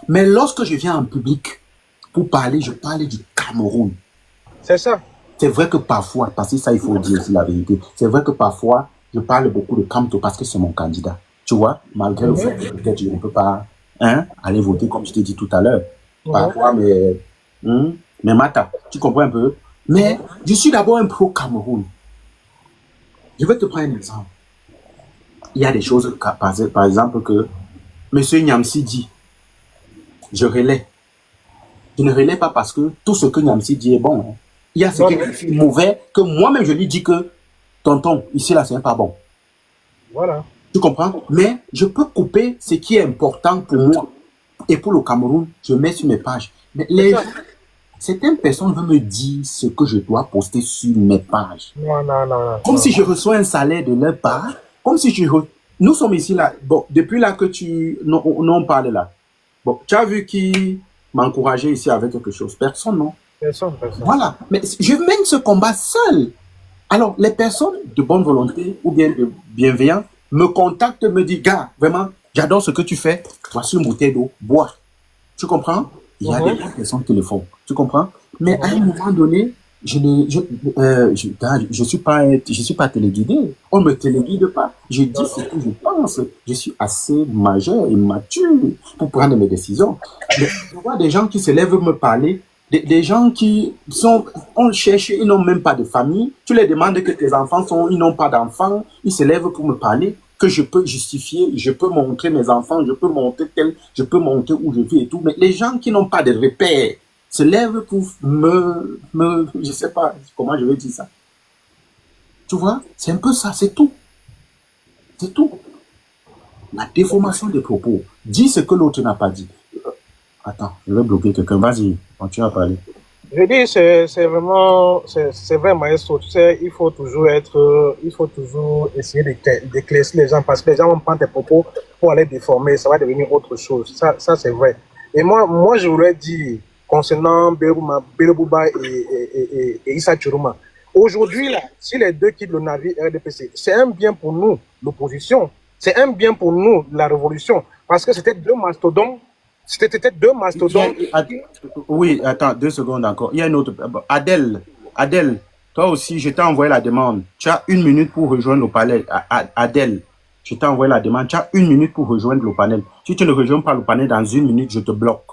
Mais lorsque je viens en public pour parler, je parle du Cameroun. C'est ça. C'est vrai que parfois, parce que ça il faut dire aussi la vérité, c'est vrai que parfois je parle beaucoup de Kamto parce que c'est mon candidat. Tu vois, malgré le fait que peut-être je ne peux pas aller voter comme je t'ai dit tout à l'heure. Parfois, mais Mais Mata, tu comprends un peu? Mais je suis d'abord un pro-Cameroun. Je vais te prendre un exemple. Il y a des choses, par exemple, que M. Nyamsi dit. Je relaie. Je ne relaie pas parce que tout ce que Nyamsi dit est bon. Il y a ce qui est mauvais, que moi-même je lui dis que, tonton, ici là, c'est pas bon. Voilà. Tu comprends? Mais je peux couper ce qui est important pour moi. Et pour le Cameroun, je mets sur mes pages. Mais certaines personnes veulent me dire ce que je dois poster sur mes pages. Non. Comme si je reçois un salaire de leur part. Comme si nous sommes ici là. Bon, depuis là que on parle là. Bon, tu as vu qui m'a encouragé ici avec quelque chose? Personne, non? Personne. Voilà. Mais je mène ce combat seul. Alors, les personnes de bonne volonté ou bien de bienveillants me contactent, me disent, gars, vraiment, j'adore ce que tu fais. Voici une bouteille d'eau, bois. Tu comprends? Il y a des personnes qui le font. Tu comprends? Mais à un moment donné, je suis pas téléguidé. On me téléguide pas. Je dis ce que je pense. Je suis assez majeur et mature pour prendre mes décisions. Mais je vois des gens qui se lèvent me parler, des gens qui on cherche, ils n'ont même pas de famille. Tu les demandes que tes enfants ils n'ont pas d'enfants. Ils se lèvent pour me parler, que je peux justifier, je peux montrer mes enfants, je peux montrer où je vis et tout. Mais les gens qui n'ont pas de repères se lèvent pour je sais pas comment je vais dire ça. Tu vois, c'est un peu ça, c'est tout. C'est tout. La déformation des propos. Dis ce que l'autre n'a pas dit. Attends, je vais bloquer quelqu'un. Vas-y, continue à parler. Je dis, c'est vraiment, c'est vrai, maestro. Tu sais, il faut toujours essayer d'éclaircir les gens parce que les gens vont prendre tes propos pour aller déformer. Ça va devenir autre chose. Ça c'est vrai. Et moi, je voulais dire, concernant Belobouba et Issa Tchourouma, aujourd'hui, là, si les deux quittent le navire RDPC, c'est un bien pour nous, l'opposition. C'est un bien pour nous, la révolution. Parce que c'était deux mastodontes. Oui, attends, 2 secondes encore. Il y a une autre. Adèle, toi aussi, je t'ai envoyé la demande. Tu as 1 minute pour rejoindre le panel. Adèle, je t'ai envoyé la demande. Tu as 1 minute pour rejoindre le panel. Si tu ne rejoins pas le panel dans 1 minute, je te bloque.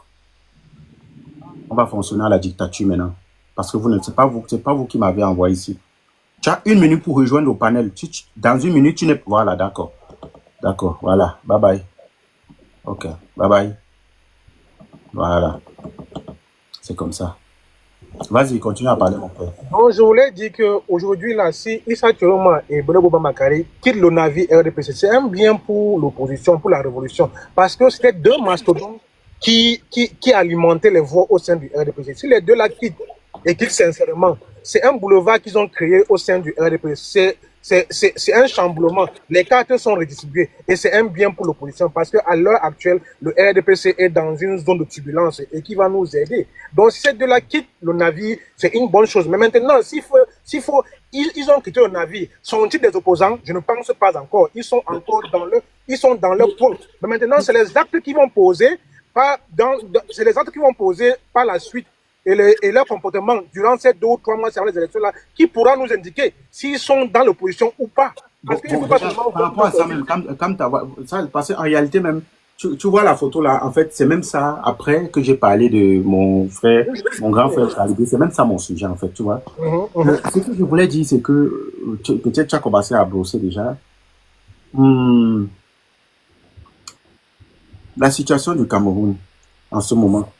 On va fonctionner à la dictature maintenant. Parce que c'est pas vous qui m'avez envoyé ici. Tu as 1 minute pour rejoindre le panel. Dans 1 minute, tu n'es... Voilà, d'accord. D'accord, voilà. Bye bye. Ok, bye bye. Voilà. C'est comme ça. Vas-y, continue à parler, mon frère. Donc, je voulais dire qu'aujourd'hui, là, si Issa Tchourouma et Belobouba Makari quittent le navire RDPC, c'est un bien pour l'opposition, pour la révolution. Parce que c'était deux mastodontes qui alimentaient les voix au sein du RDPC. Si les deux là quittent, et quittent sincèrement, c'est un boulevard qu'ils ont créé au sein du RDPC. C'est un chamboulement. Les cartes sont redistribuées et c'est un bien pour l'opposition parce qu'à l'heure actuelle, le RDPC est dans une zone de turbulence et qui va nous aider. Donc, si ces deux-là quittent le navire, c'est une bonne chose. Mais maintenant, ils ont quitté le navire. Sont-ils des opposants? Je ne pense pas encore. Ils sont encore dans leur pôle. Mais maintenant, c'est les actes qu'ils vont poser, c'est les actes qu'ils vont poser par la suite. Et leur comportement durant ces 2 ou 3 mois sur les élections-là, qui pourra nous indiquer s'ils sont dans l'opposition ou pas. Parce qu'il faut pas seulement... Par rapport à ça même, parce qu'en réalité même, tu vois la photo là, en fait, c'est même ça, après que j'ai parlé de mon frère, mon grand frère Khalidé, c'est même ça mon sujet en fait, tu vois. Ce que je voulais dire, c'est que, peut-être tu as commencé à brosser déjà, la situation du Cameroun en ce moment,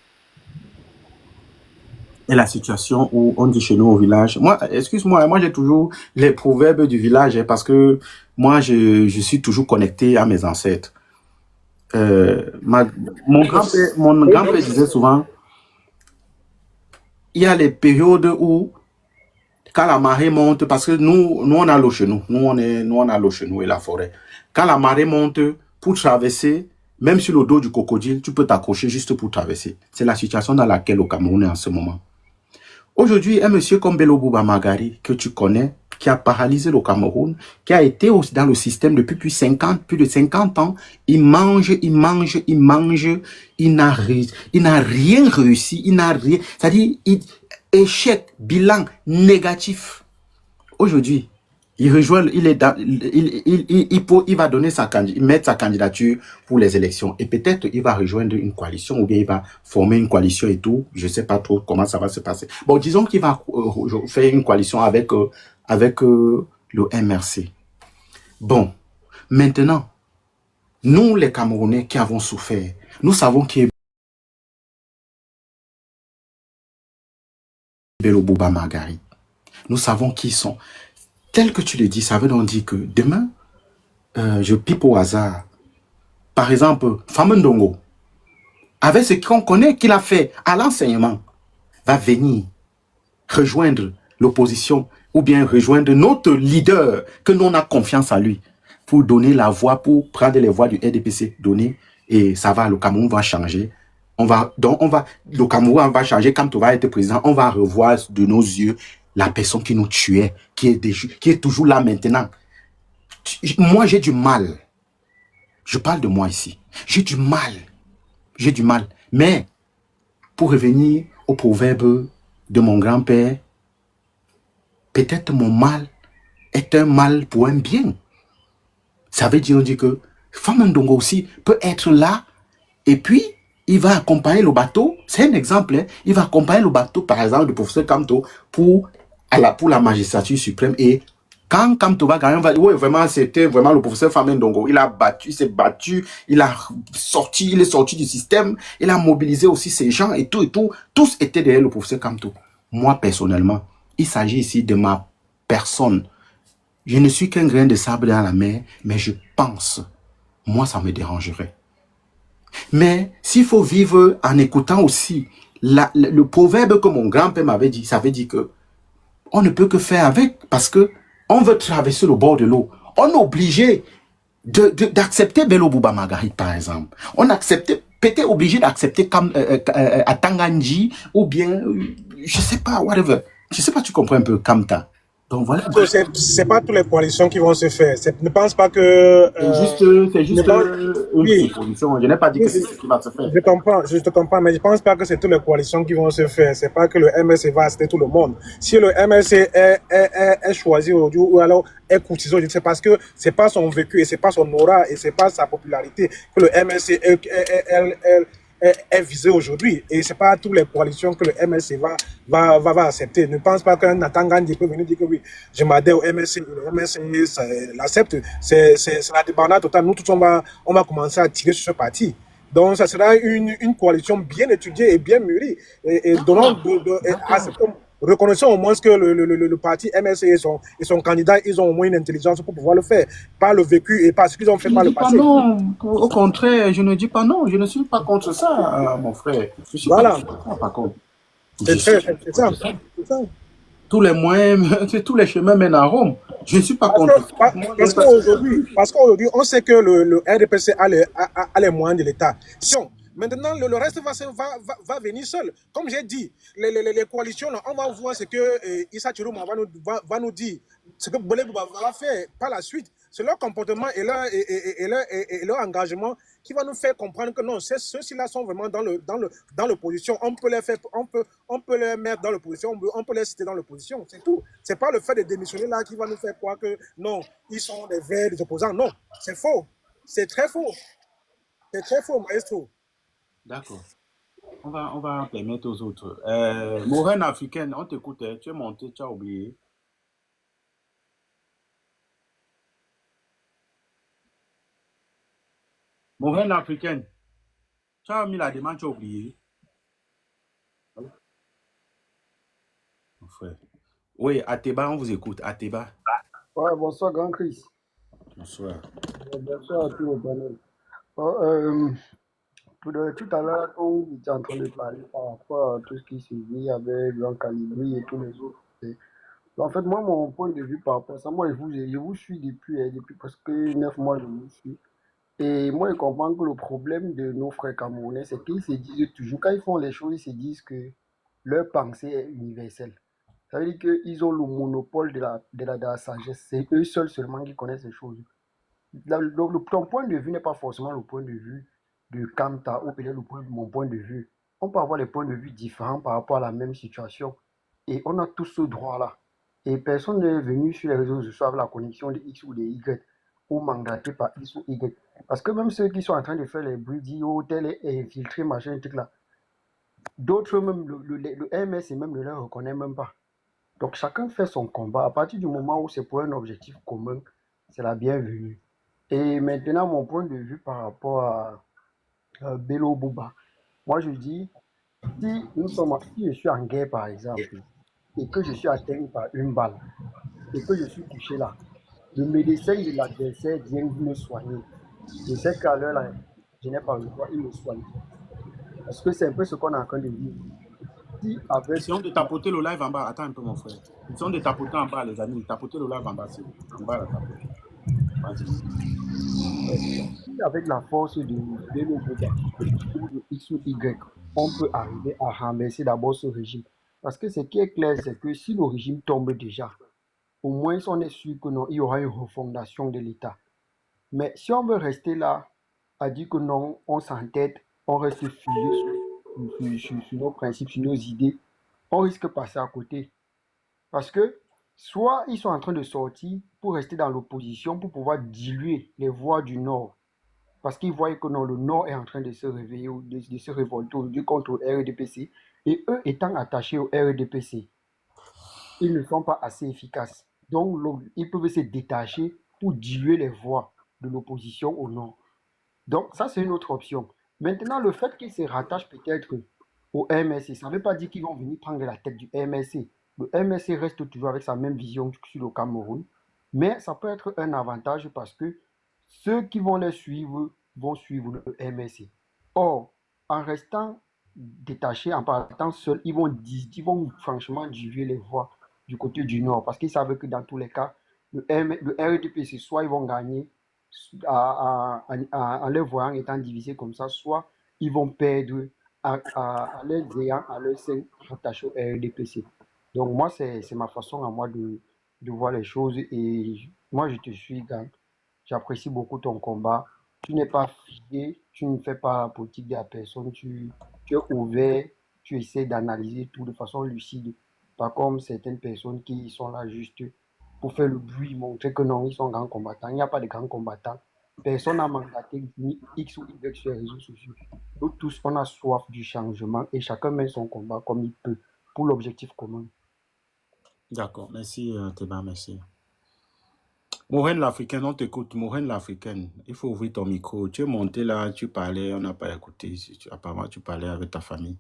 et la situation où on dit chez nous au village. Moi, excuse-moi, moi j'ai toujours les proverbes du village parce que moi je suis toujours connecté à mes ancêtres. Mon grand-père disait souvent, il y a les périodes où quand la marée monte, parce que nous on a l'eau chez nous, nous on a l'eau chez nous et la forêt. Quand la marée monte, pour traverser, même sur le dos du crocodile, tu peux t'accrocher juste pour traverser. C'est la situation dans laquelle le Cameroun est en ce moment. Aujourd'hui, un monsieur comme Belobouba Makari, que tu connais, qui a paralysé le Cameroun, qui a été dans le système depuis plus de 50 ans, il mange, il n'a rien réussi, c'est-à-dire, échec, bilan négatif. Aujourd'hui, Il rejoint, il est dans, il va donner mettre sa candidature pour les élections. Et peut-être il va rejoindre une coalition ou bien il va former une coalition et tout. Je sais pas trop comment ça va se passer. Bon, disons qu'il va faire une coalition avec le MRC. Bon, maintenant, nous les Camerounais qui avons souffert, nous savons qui est Bello Bouba Margarit. Nous savons qui ils sont. Tel que tu le dis, ça veut donc dire que demain, je pipe au hasard. Par exemple, Famendongo, avec ce qu'on connaît qu'il a fait à l'enseignement, va venir rejoindre l'opposition ou bien rejoindre notre leader, que nous on a confiance en lui, pour donner la voix, pour prendre les voix du RDPC, donner, et ça va, le Cameroun va changer. Le Cameroun va changer, quand tu vas être président, on va revoir de nos yeux la personne qui nous tuait, qui est toujours là maintenant. Moi, j'ai du mal. Je parle de moi ici. J'ai du mal. Mais, pour revenir au proverbe de mon grand-père, peut-être mon mal est un mal pour un bien. Ça veut dire que Famandongo aussi peut être là et puis il va accompagner le bateau. C'est un exemple. Hein. Il va accompagner le bateau, par exemple, du professeur Kamto pour la magistrature suprême. Et quand Kamto va gagner, on va dire, oui, vraiment, c'était vraiment le professeur Famandongo. Il s'est battu, il est sorti du système, il a mobilisé aussi ses gens et tout. Tous étaient derrière le professeur Kamto. Moi, personnellement, il s'agit ici de ma personne. Je ne suis qu'un grain de sable dans la mer, mais je pense, moi, ça me dérangerait. Mais s'il faut vivre en écoutant aussi le proverbe que mon grand-père m'avait dit, ça veut dire que on ne peut que faire avec, parce que on veut traverser le bord de l'eau. On est obligé d'accepter Bello Bouba Margarit, par exemple. On acceptait, peut-être obligé d'accepter à Tanganji, ou bien, je sais pas, whatever. Je sais pas, tu comprends un peu, Kamta. Donc voilà. C'est pas toutes les coalitions qui vont se faire. Ne pense pas que. C'est juste une supposition. Je n'ai pas dit que c'est ce qui va se faire. Je te comprends, mais je pense pas que c'est toutes les coalitions qui vont se faire. C'est pas que le MLC va assister tout le monde. Si le MLC est choisi aujourd'hui ou alors est courtisan, c'est parce que c'est pas son vécu et c'est pas son aura et c'est pas sa popularité que le MLC est visé aujourd'hui. Et c'est pas toutes les coalitions que le MLC va accepter. Ne pense pas qu'un Nathan Gandhi peut venir dire que oui, je m'adhère au MLC, le MLC l'accepte. C'est la débandade totale. Nous tous, on va commencer à tirer sur ce parti. Donc, ça sera une coalition bien étudiée et bien mûrie. Et donnant, reconnaissons au moins que le parti MLC et son candidat, ils ont au moins une intelligence pour pouvoir le faire. Pas le vécu et pas ce qu'ils ont fait par le passé. Non, au contraire, je ne dis pas non. Je ne suis pas contre ça, mon frère. Je suis voilà. Pas contre. C'est ça. Tous les moyens, tous les chemins mènent à Rome. Je ne suis pas contre ça. Parce qu'aujourd'hui, on sait que le RDPC a les moyens de l'État. Maintenant, le reste va venir seul. Comme j'ai dit, les coalitions, là, on va voir ce que Issa Chirouma va nous dire, ce que Bolé va faire par la suite. C'est leur comportement et leur engagement qui va nous faire comprendre que non, ceux-ci-là sont vraiment dans l'opposition. On peut les mettre dans l'opposition, on peut les citer dans l'opposition, c'est tout. C'est pas le fait de démissionner là qui va nous faire croire que non, ils sont des verts, des opposants. Non, c'est faux. C'est très faux. C'est très faux, maestro. D'accord. On va permettre aux autres. Moraine africaine, on t'écoute. Tu es monté, tu as oublié. Moraine africaine, tu as mis la demande, tu as oublié. Mon frère. Oui, Ateba, on vous écoute. Ateba. Ouais, bonsoir, Grand Chris. Bonsoir. Bonsoir à tous les panels. Tout à l'heure, on était en train de parler par rapport à tout ce qui se vit avec Grand Calibri et tous les autres. En fait, moi, mon point de vue par rapport à ça, moi, je vous suis depuis presque 9 mois, je vous suis. Et moi, je comprends que le problème de nos frères camerounais, c'est qu'ils se disent toujours, quand ils font les choses, ils se disent que leur pensée est universelle. Ça veut dire qu'ils ont le monopole de la sagesse. C'est eux seuls seulement qui connaissent ces choses. Ton point de vue n'est pas forcément le point de vue de Kamta ou peut-être mon point de vue. On peut avoir des points de vue différents par rapport à la même situation. Et on a tous ce droit-là. Et personne n'est venu sur les réseaux sociaux avec la connexion de X ou de Y ou mandaté par X ou Y. Parce que même ceux qui sont en train de faire les bruits, disent oh, tel est infiltré, machin, truc là. D'autres, même le MS et même ne le reconnaît même pas. Donc chacun fait son combat. À partir du moment où c'est pour un objectif commun, c'est la bienvenue. Et maintenant, mon point de vue par rapport à Bello Bouba. Moi, je dis, si je suis en guerre, par exemple, et que je suis atteint par une balle, et que je suis couché là, le médecin de l'adversaire vient me soigner. Je sais qu'à l'heure là, je n'ai pas le droit, il me soigne. Parce que c'est un peu ce qu'on est en train de vivre. Si avec... Essayons de tapoter le live en bas. Attends un peu, mon frère. Essayons de tapoter en bas, les amis. Tapoter le live en bas. En bas, la tapoter. Vas-y. Si avec la force de Bello Bouba ou de X ou Y, on peut arriver à renverser d'abord ce régime. Parce que ce qui est clair, c'est que si le régime tombe déjà, au moins on est sûr que non, il y aura une refondation de l'État. Mais si on veut rester là, à dire que non, on s'entête, on reste figé sur nos principes, sur nos idées, on risque de passer à côté. Parce que soit ils sont en train de sortir pour rester dans l'opposition, pour pouvoir diluer les voix du Nord. Parce qu'ils voient que non, le Nord est en train de se réveiller, de se révolter aujourd'hui contre le RDPC. Et eux étant attachés au RDPC, ils ne sont pas assez efficaces. Donc, ils peuvent se détacher pour diluer les voix de l'opposition au Nord. Donc, ça, c'est une autre option. Maintenant, le fait qu'ils se rattachent peut-être au MSC, ça ne veut pas dire qu'ils vont venir prendre la tête du MSC. Le MSC reste toujours avec sa même vision sur le Cameroun, mais ça peut être un avantage parce que ceux qui vont les suivre vont suivre le MSC. Or, en restant détachés, en partant seuls, ils vont franchement diluer les voix du côté du Nord parce qu'ils savent que dans tous les cas, le RDPC, soit ils vont gagner en les voyant étant divisés comme ça, soit ils vont perdre à leurs ayants, à leurs sein rattachés au RDPC. Donc moi, c'est ma façon à moi de voir les choses et moi, je te suis, Gang. J'apprécie beaucoup ton combat. Tu n'es pas figé, tu ne fais pas la politique de la personne, tu es ouvert, tu essaies d'analyser tout de façon lucide. Pas comme certaines personnes qui sont là juste pour faire le bruit, montrer que non, ils sont grands combattants. Il n'y a pas de grands combattants. Personne n'a mandaté ni X ou Y sur les réseaux sociaux. Nous tous, on a soif du changement et chacun met son combat comme il peut pour l'objectif commun. D'accord, merci Théba, merci. Maureen l'Africaine, on t'écoute. Maureen l'Africaine, il faut ouvrir ton micro. Tu es monté là, tu parlais, on n'a pas écouté. Apparemment, tu parlais avec ta famille.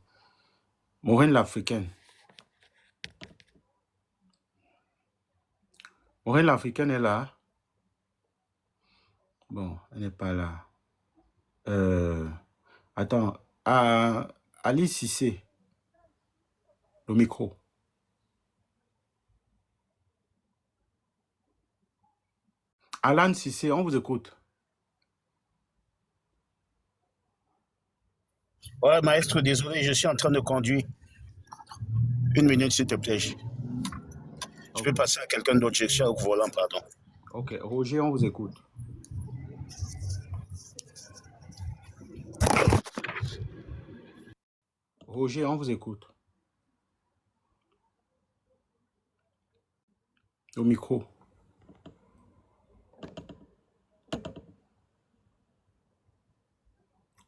Maureen l'Africaine. Maureen l'Africaine est là. Bon, elle n'est pas là. Attends, Ali Cissé, le micro. Alan Cissé, on vous écoute. Ouais, maestro, désolé, je suis en train de conduire. Une minute, s'il te plaît. Je peux passer à quelqu'un d'autre, je suis au volant, pardon. Ok, Roger, on vous écoute. Roger, on vous écoute. Au micro.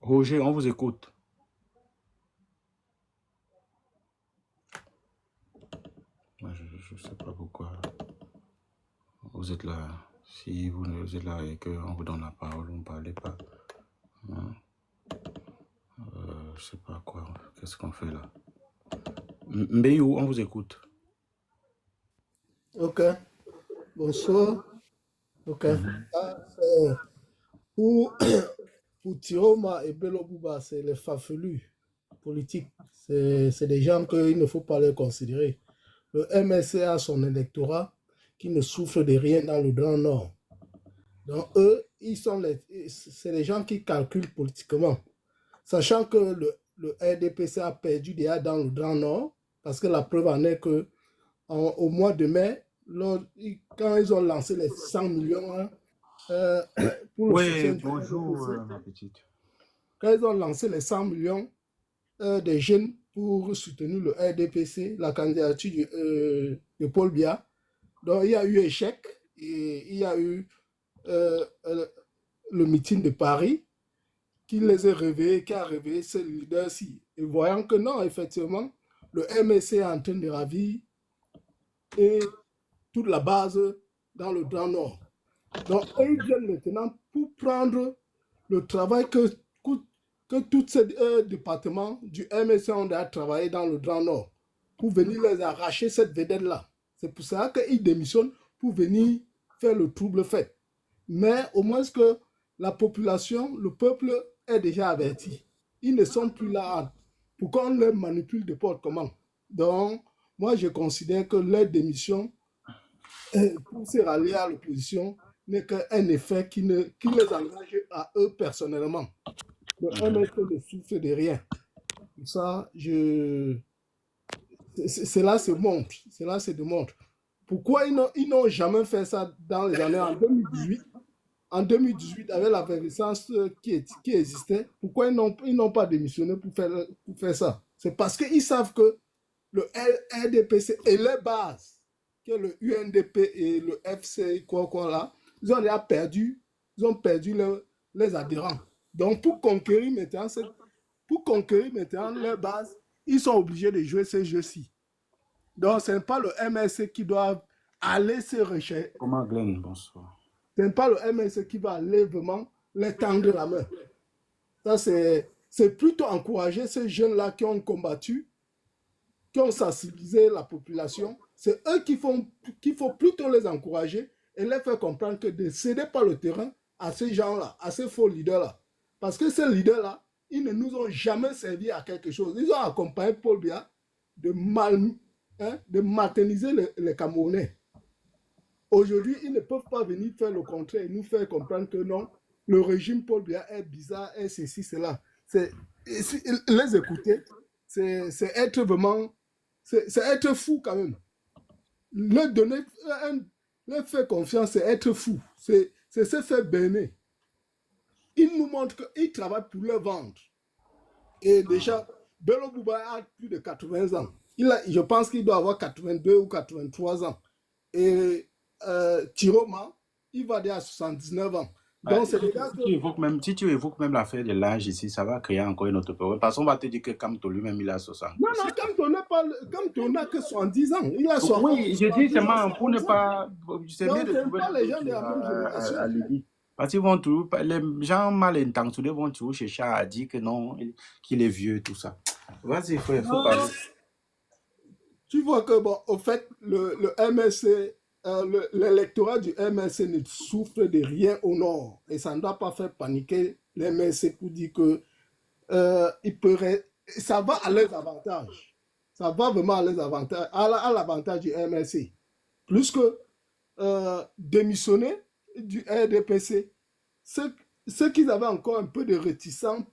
Roger, on vous écoute. Je ne sais pas pourquoi vous êtes là. Si vous êtes là et qu'on vous donne la parole, vous ne parlez pas. Hein? Je ne sais pas quoi. Qu'est-ce qu'on fait là? Mbeyou, on vous écoute. Ok. Bonsoir. Ok. Pour Tiroma et Bello Bouba, c'est les farfelus politiques. C'est des gens qu'il ne faut pas les considérer. Le MSC a son électorat qui ne souffre de rien dans le Grand Nord. Donc eux, c'est les gens qui calculent politiquement. Sachant que le RDPC a perdu déjà dans le Grand Nord, parce que la preuve en est que au mois de mai, quand ils ont lancé les 100 millions pour le soutien du bonjour, ma petite. Quand ils ont lancé les 100 millions des jeunes pour soutenir le RDPC, la candidature de Paul Biya, Donc, il y a eu échec et il y a eu le meeting de Paris qui les a réveillés, qui a réveillé ces leaders-ci. Et voyant que non, effectivement, le MSC est en train de ravir et toute la base dans le Grand Nord. Donc, ils viennent maintenant pour prendre le travail que tous ces départements du MSC ont déjà travaillé dans le Grand Nord, pour venir les arracher cette vedette-là. C'est pour ça qu'ils démissionnent pour venir faire le trouble fait. Mais au moins que la population, le peuple est déjà averti. Ils ne sont plus là pour qu'on les manipule de n'importe comment. Donc, moi, je considère que leur démission pour se rallier à l'opposition n'est qu'un effet qui les engage à eux personnellement. Le MSC ne souffre de rien. Pour ça, cela se montre. Cela se démontre. Pourquoi ils n'ont jamais fait ça dans les années en 2018? En 2018, avec la effervescence qui existait, pourquoi ils n'ont pas démissionné pour faire ça? C'est parce qu'ils savent que le RDPC et les bases, que le UNDP et le FC, là, ils ont déjà perdu, les adhérents. Donc, pour conquérir maintenant les bases, ils sont obligés de jouer ces jeux-ci. Donc, ce n'est pas le MSC qui doit aller se rechercher. Comment Glenn, bonsoir. Ce n'est pas le MSC qui va aller vraiment les tendre la main. Ça, c'est plutôt encourager ces jeunes-là qui ont combattu, qui ont sensibilisé la population. C'est eux qu'il faut plutôt les encourager et les faire comprendre que de céder pas le terrain à ces gens-là, à ces faux leaders-là. Parce que ces leaders-là, ils ne nous ont jamais servi à quelque chose. Ils ont accompagné Paul Biya de materniser les Camerounais. Aujourd'hui, ils ne peuvent pas venir faire le contraire et nous faire comprendre que non, le régime Paul Biya est bizarre, est ceci, cela. Les écouter, c'est être vraiment, c'est être fou quand même. Leur donner, leur faire confiance, c'est être fou. C'est se faire berner. Ils nous montrent qu'ils travaillent pour leur ventre. Et déjà, Bello Bouba a plus de 80 ans. Je pense qu'il doit avoir 82 ou 83 ans. Et Tiroma, il va dire à 79 ans. Donc, c'est si tu évoques même l'affaire de l'âge ici, ça va créer encore une autre problème. Parce qu'on va te dire que Kamto lui-même, il a 60. Non, Kamto n'a que 70 ans. Il a 60 oui, je dis seulement pour ne pas... C'est bien de trouver pas les gens de la même génération. Parce qu'ils vont toujours... Les gens mal intentionnés vont toujours chercher à dire que non, qu'il est vieux, tout ça. Vas-y, frère, il faut parler. Tu vois que, bon, au fait, le MSC... l'électorat du MSC ne souffre de rien au nord et ça ne doit pas faire paniquer les MSC pour dire que ça va à leurs avantages. Ça va vraiment à leurs avantages, à l'avantage du MSC. Plus que démissionner du RDPC, ceux qui avaient encore un peu de réticence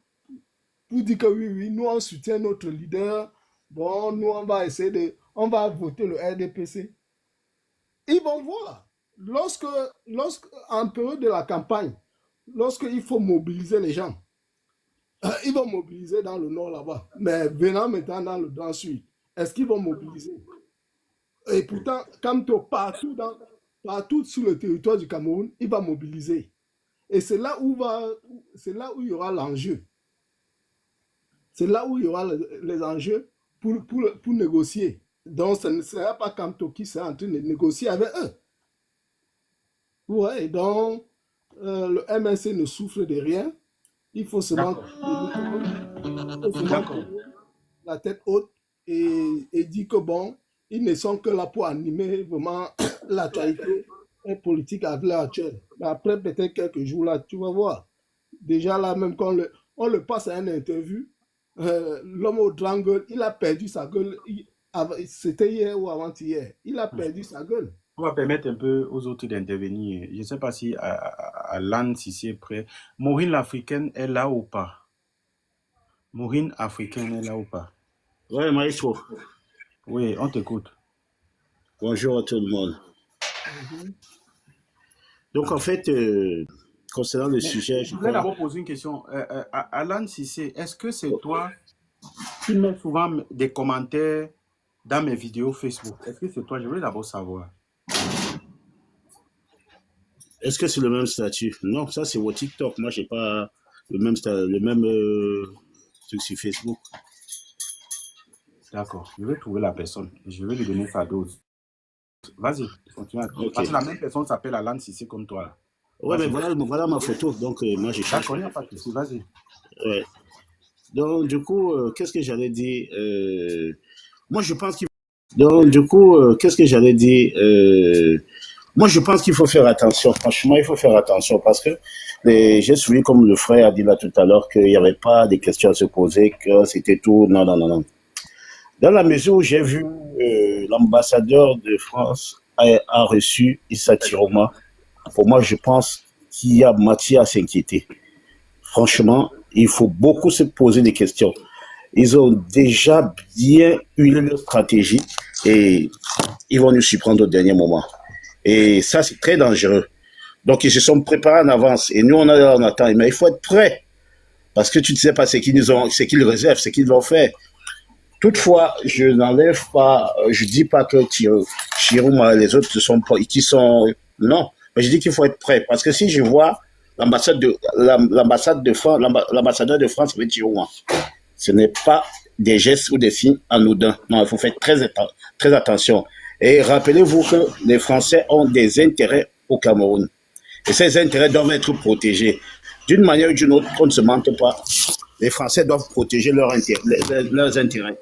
pour dire que oui, nous on soutient notre leader, bon, nous on va voter le RDPC. Ils vont voir. En période de la campagne, lorsqu'il faut mobiliser les gens, ils vont mobiliser dans le nord là-bas. Mais venant maintenant dans le grand sud, est-ce qu'ils vont mobiliser? Et pourtant, Kamto, partout sur le territoire du Cameroun, il va mobiliser. Et c'est là où il y aura l'enjeu. C'est là où il y aura les enjeux pour négocier. Donc, ce ne sera pas Kamto qui sera en train de négocier avec eux. Ouais, donc, le MSC ne souffre de rien. Il faut seulement la tête haute et dire que bon, ils ne sont que là pour animer vraiment l'actualité politique à l'heure actuelle. Mais après, peut-être quelques jours là, tu vas voir. Déjà là, même quand on le passe à une interview, l'homme au drangle, il a perdu sa gueule. C'était hier ou avant-hier. Il a perdu sa gueule. On va permettre un peu aux autres d'intervenir. Je ne sais pas si Alan, si c'est prêt. Maureen l'Africaine est là ou pas? Maureen Africaine est là ou pas? Oui, maestro. Oui, on t'écoute. Bonjour à tout le monde. Donc, en fait, concernant le sujet... Je voulais d'abord poser une question. Alan Cissé, est-ce que c'est toi qui mets souvent des commentaires dans mes vidéos Facebook? Est-ce que c'est toi? Je voulais d'abord savoir. Est-ce que c'est le même statut? Non, ça c'est au TikTok. Moi, j'ai pas le même truc sur Facebook. D'accord, je vais trouver la personne. Je vais lui donner sa dose. Vas-y, continue. Ok. Parce que la même personne s'appelle Alan Sissé comme toi. Là. Ouais, mais voilà ma photo. Donc, moi, j'ai cherché. D'accord, il n'y a pas de souci. Vas-y. Ouais. Donc, du coup, qu'est-ce que j'allais dire? Moi, je pense qu'il Donc, du coup, qu'est-ce que j'allais dire? Moi, je pense qu'il faut faire attention. Franchement, il faut faire attention parce que j'ai suivi, comme le frère a dit là tout à l'heure, qu'il n'y avait pas de questions à se poser, que c'était tout. Non, non, non, non. Dans la mesure où j'ai vu l'ambassadeur de France a reçu Issa Tiroma, pour moi, je pense qu'il y a matière à s'inquiéter. Franchement, il faut beaucoup se poser des questions. Ils ont déjà bien huilé leur stratégie et ils vont nous surprendre au dernier moment. Et ça, c'est très dangereux. Donc, ils se sont préparés en avance. Et nous, on attend. Mais il faut être prêt. Parce que tu ne sais pas ce qu'ils réservent, ce qu'ils vont faire. Toutefois, je n'enlève pas, je dis pas que Chirouma, les autres non. Mais je dis qu'il faut être prêt. Parce que si je vois l'ambassadeur de France avec Chirouma, ce n'est pas des gestes ou des signes anodins. Non, il faut faire très attention. Et rappelez-vous que les Français ont des intérêts au Cameroun. Et ces intérêts doivent être protégés. D'une manière ou d'une autre, qu'on ne se mente pas, les Français doivent protéger leurs intérêts.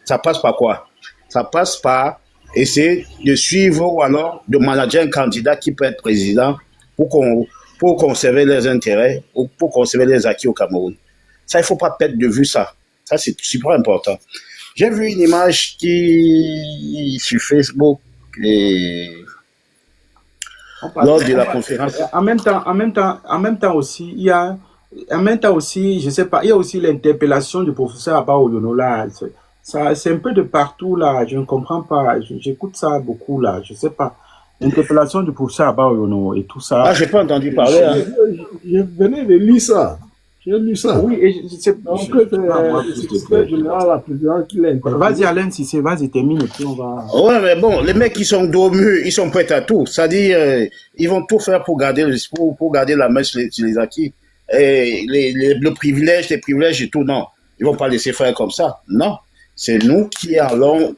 Ça passe par quoi? Ça passe par essayer de suivre ou alors de manager un candidat qui peut être président pour conserver les intérêts ou pour conserver les acquis au Cameroun. Ça, il ne faut pas perdre de vue ça. Ça, c'est super important. J'ai vu une image sur Facebook lors de la conférence. En même temps aussi, je sais pas, il y a aussi l'interpellation du professeur Abba Oyono là. C'est un peu de partout là. Je ne comprends pas. J'écoute ça beaucoup là. Je sais pas. L'interpellation du professeur Abba Oyono et tout ça. Ah, j'ai pas entendu parler. Je venais de lire ça. J'ai lu ça. Oui, et je sais pas. Vas-y, Alain, si c'est, vas-y, termine et puis on va. Ouais, mais bon, les mecs qui sont dos mûrs, ils sont prêts à tout. C'est-à-dire, ils vont tout faire pour garder la main sur les acquis. Et les privilèges et tout, non. Ils vont pas laisser faire comme ça. Non. C'est nous qui allons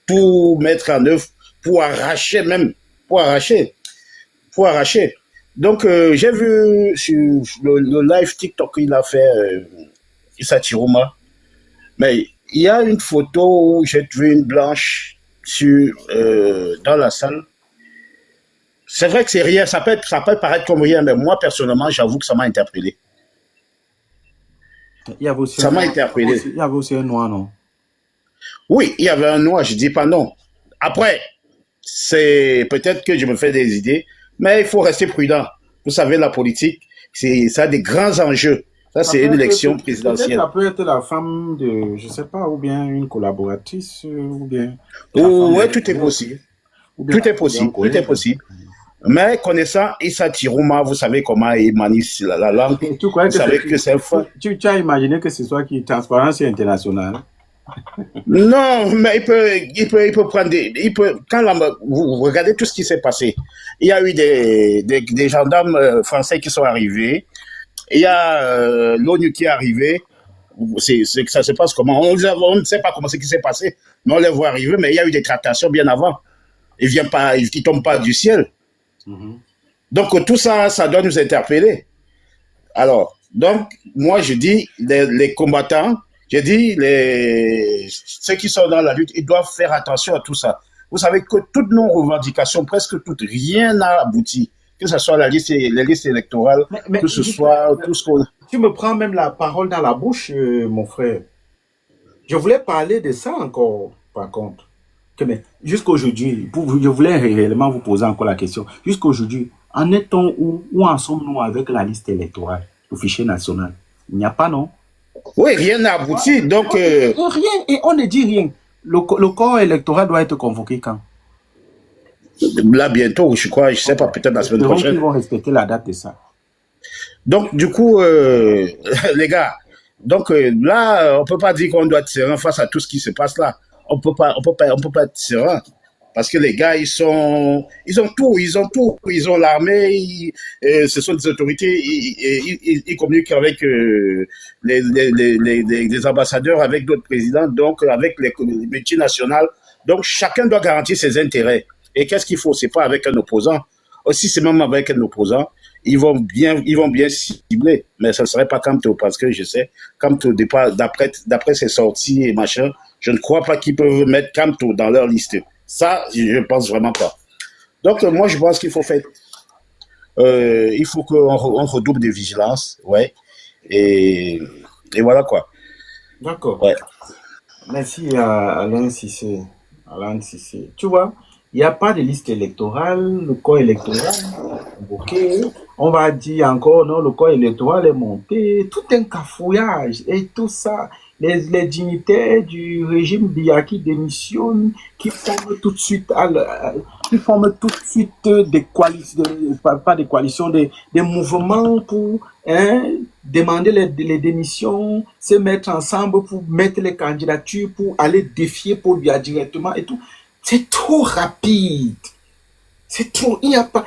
tout mettre en œuvre pour arracher. Donc, j'ai vu sur le live TikTok qu'il a fait, Issa Tiroma, mais il y a une photo où j'ai vu une blanche dans la salle. C'est vrai que c'est rien, ça peut paraître comme rien, mais moi, personnellement, j'avoue que ça m'a interpellé. Ça m'a interpellé. Il y avait aussi un noir, non? Oui, il y avait un noir, je dis pas non. Après, c'est peut-être que je me fais des idées, mais il faut rester prudent. Vous savez, la politique, ça a des grands enjeux. Ça c'est une élection présidentielle. Ça peut être la femme de, je sais pas, ou bien une collaboratrice, ou bien. Oui, tout est possible. Tout est possible. Mais connaissant Issa Tiroma, vous savez comment il manie la langue. Vous savez que c'est faux. Tu as imaginé que ce soit qui Transparence Internationale? Non, mais il peut prendre vous regardez tout ce qui s'est passé. Il y a eu des gendarmes français qui sont arrivés. Il y a l'ONU qui est arrivé. Ça se passe comment? On ne sait pas comment c'est qui s'est passé, mais on les voit arriver. Mais il y a eu des tractations bien avant. Ils tombent pas du ciel. Donc tout ça, ça doit nous interpeller. Alors, donc moi je dis les combattants. J'ai dit, ceux qui sont dans la lutte, ils doivent faire attention à tout ça. Vous savez que toutes nos revendications, presque toutes, rien n'a abouti. Que ce soit les listes électorales, que ce soit tout ce qu'on... Tu me prends même la parole dans la bouche, mon frère. Je voulais parler de ça encore, par contre. Jusqu'aujourd'hui, je voulais réellement vous poser encore la question. Jusqu'aujourd'hui, en est-on où en sommes-nous avec la liste électorale, le fichier national? Il n'y a pas, non? Oui, rien n'a abouti, donc... Rien, et on ne dit rien. Le corps électoral doit être convoqué quand? Là, bientôt, je crois, je ne sais pas, peut-être la semaine prochaine. Ils vont respecter la date de ça. Donc, du coup, les gars, donc là, on ne peut pas dire qu'on doit être serein face à tout ce qui se passe là. On peut pas être serein. Parce que les gars, ils ont tout. Ils ont l'armée, ce sont des autorités, ils communiquent avec les ambassadeurs, avec d'autres présidents, donc avec les multinationales. Donc, chacun doit garantir ses intérêts. Et qu'est-ce qu'il faut? C'est pas avec un opposant. Aussi, c'est même avec un opposant. Ils vont bien cibler. Mais ça ne serait pas Kamto, parce que je sais, Kamto, d'après ses sorties et machin, je ne crois pas qu'ils peuvent mettre Kamto dans leur liste. Ça, je ne pense vraiment pas. Donc, moi, je pense qu'il faut faire... il faut qu'on redouble de vigilance, ouais. Et voilà, quoi. D'accord. Ouais. Merci à Alain Cissé. Tu vois, il n'y a pas de liste électorale, le corps électoral, ok. On va dire encore, non, le corps électoral est monté, tout un cafouillage et tout ça. Les dignitaires du régime Biya qui démissionnent, qui forment tout de suite des coalitions, pas des coalitions, des mouvements pour demander les démissions, se mettre ensemble pour mettre les candidatures, pour aller défier Paul Biya directement et tout. C'est trop rapide. C'est trop. Il n'y a pas.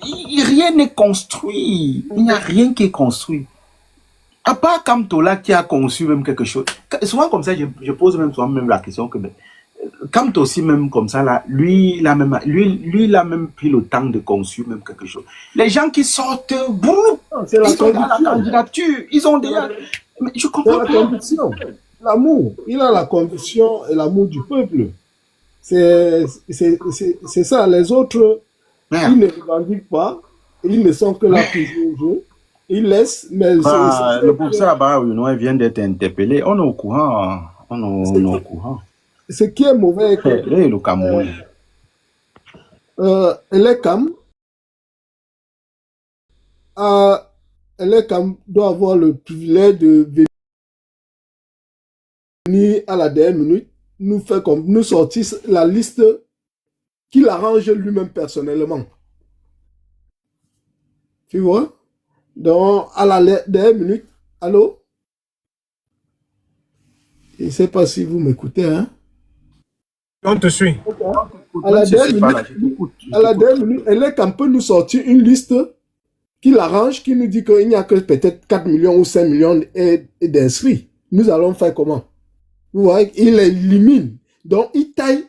Rien n'est construit. Il n'y a rien qui est construit. À part Kamtola qui a conçu même quelque chose. Souvent comme ça, je pose souvent la question que Kamto aussi même comme ça là, lui il a même pris le temps de conçu même quelque chose. Les gens qui sortent, c'est la ils ont la candidature, ils ont déjà. Mais je comprends pas. La conviction, l'amour. Il a la conviction et l'amour du peuple. C'est ça. Les autres, ils ne revendiquent pas. Ils ne sont que là pour jouer au jeu. Ils laissent, mais... le professeur Abba vient d'être interpellé. On est au courant. On est au courant. Ce qui est mauvais est que... le Cameroun. Elekam doit avoir le privilège de venir à la dernière minute, nous sortir la liste qu'il arrange lui-même personnellement. Tu vois? Donc, à la dernière minute, allô? Je ne sais pas si vous m'écoutez, hein? On te suit. À la dernière minute, Elekam peut nous sortir une liste qu'il arrange, qui nous dit qu'il n'y a que peut-être 4 millions ou 5 millions d'inscrits. Nous allons faire comment? Vous voyez, il élimine. Donc, il taille.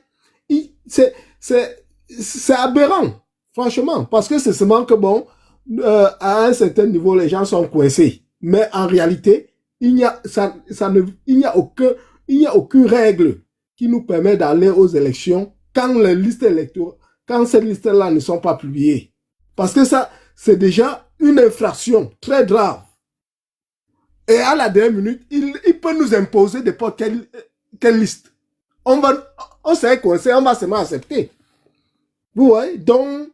C'est aberrant, franchement, parce que c'est seulement que, bon, à un certain niveau, les gens sont coincés. Mais en réalité, il n'y a aucune règle qui nous permet d'aller aux élections quand cette liste-là ne sont pas publiées. Parce que ça, c'est déjà une infraction très grave. Et à la dernière minute, il peut nous imposer n'importe quelle liste. On serait coincé, on va seulement accepter. Vous voyez? Donc,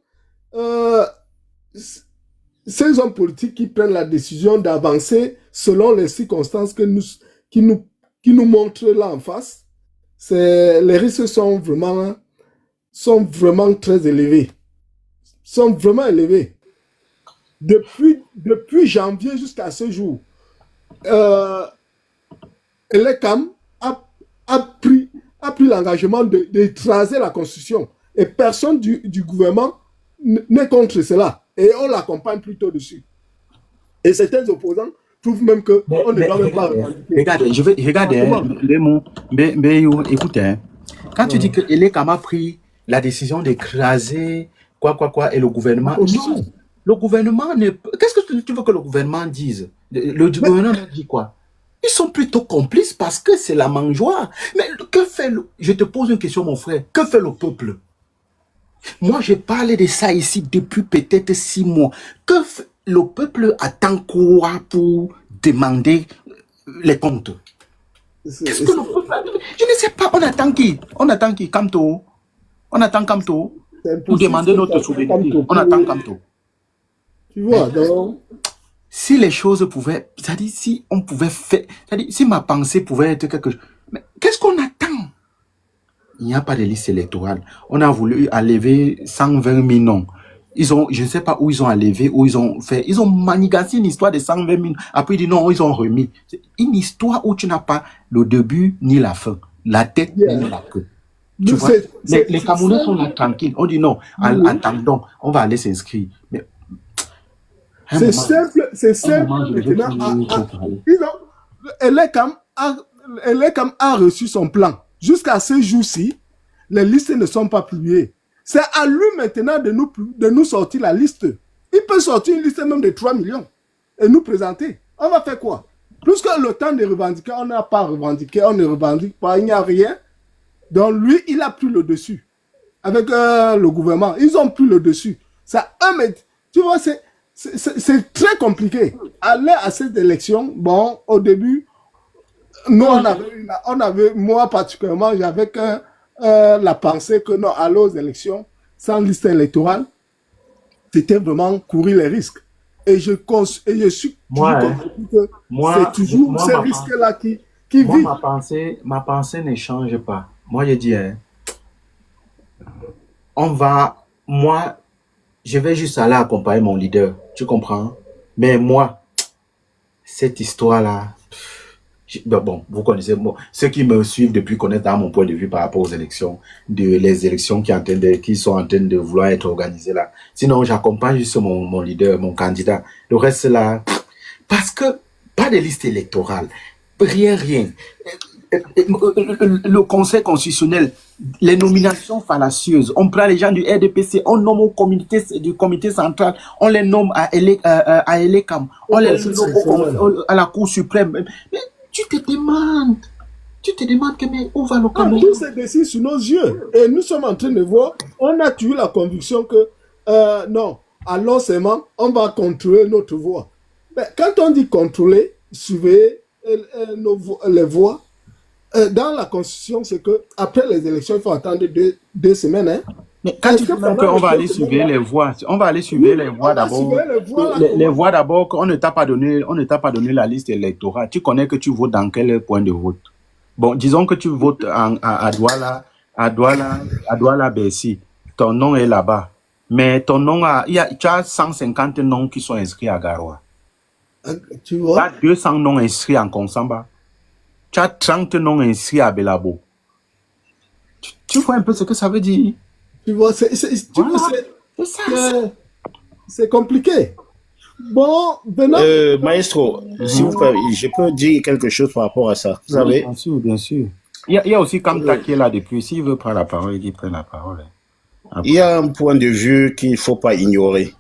ces hommes politiques qui prennent la décision d'avancer selon les circonstances qui nous montrent là en face, les risques sont vraiment très élevés. Sont vraiment élevés. Depuis janvier jusqu'à ce jour, Elekam a pris l'engagement d'écraser la Constitution. Et personne du gouvernement n'est contre cela. Et on l'accompagne plutôt dessus. Et certains opposants trouvent même qu'on ne doit même pas... Regarde les mots. Mais écoutez, hein, quand tu dis que Elekam a pris la décision d'écraser et le gouvernement... Non, le gouvernement n'est... Qu'est-ce que tu veux que le gouvernement dise? Le gouvernement dit quoi? Ils sont plutôt complices parce que c'est la mangeoire. Mais que fait Je te pose une question, mon frère. Que fait le peuple? Moi, j'ai parlé de ça ici depuis peut-être 6 mois. Le peuple attend quoi pour demander les comptes? Qu'est-ce que le peuple a... Je ne sais pas. On attend qui? Kamto? On attend Kamto pour demander notre souveraineté. On attend Kamto. Tu vois, donc... Si les choses pouvaient... C'est-à-dire, si on pouvait faire... C'est-à-dire, si ma pensée pouvait être quelque chose... Mais qu'est-ce qu'on attend? Il n'y a pas de liste électorale. On a voulu enlever 120 000 noms. Je ne sais pas où ils ont enlevé, où ils ont fait. Ils ont manigancé une histoire de 120 000. Après, ils disent non, ils ont remis. C'est une histoire où tu n'as pas le début ni la fin. La tête ni la queue. Tu vois, les Camerounais sont là tranquilles. On dit non, attendons, on va aller s'inscrire. Mais c'est simple maintenant. Elle est comme a reçu son plan. Jusqu'à ce jour-ci, les listes ne sont pas publiées. C'est à lui maintenant de nous sortir la liste. Il peut sortir une liste même de 3 millions et nous présenter. On va faire quoi? Plus que le temps de revendiquer, on n'a pas revendiqué, on ne revendique pas, il n'y a rien. Donc lui, il a pris le dessus. Avec le gouvernement, ils ont pris le dessus. Tu vois, c'est très compliqué. Aller à cette élection, bon, au début, nous, moi particulièrement, j'avais la pensée que non, aller aux élections sans liste électorale, c'était vraiment courir les risques. Et je suis convaincu que c'est toujours ces risques-là qui vivent. Ma pensée ne change pas. Moi, je dis, je vais juste aller accompagner mon leader. Tu comprends? Mais moi, cette histoire-là, bon, vous connaissez, ceux qui me suivent depuis connaissent dans mon point de vue par rapport aux élections, les élections qui sont en train de vouloir être organisées là. Sinon, j'accompagne juste mon leader, mon candidat. Le reste là, parce que pas de liste électorale, rien. Le Conseil constitutionnel, les nominations fallacieuses, on prend les gens du RDPC, on nomme du comité central, on les nomme à Elecam, on les nomme à la Cour suprême. Mais tu te demandes mais où va le Cameroun? Tout se dessine sous nos yeux. Et nous sommes en train de voir, on a eu la conviction que non, allons seulement, on va contrôler notre voix. Mais quand on dit contrôler, surveiller les voix, dans la Constitution, c'est que après les élections, il faut attendre deux semaines. Hein. Mais quand tu dis qu'on va aller surveiller les voix, on va aller surveiller les voix d'abord. Les voix d'abord, on ne t'a pas donné la liste électorale. Tu connais que tu votes dans quel point de vote. Bon, disons que tu votes à Douala, Bercy. Ton nom est là-bas. Mais ton nom, tu as 150 noms qui sont inscrits à Garoua. Tu vois? Tu as 200 noms inscrits en Konsamba. Tu as 30 noms inscrits à Belabo. Tu vois un peu ce que ça veut dire? Tu vois, c'est compliqué. Bon, Maestro, si vous pouvez, je peux dire quelque chose par rapport à ça. Vous savez? Bien sûr. Il y a aussi Kamta qui est là depuis. S'il veut prendre la parole, il prend la parole. Après. Il y a un point de vue qu'il ne faut pas ignorer.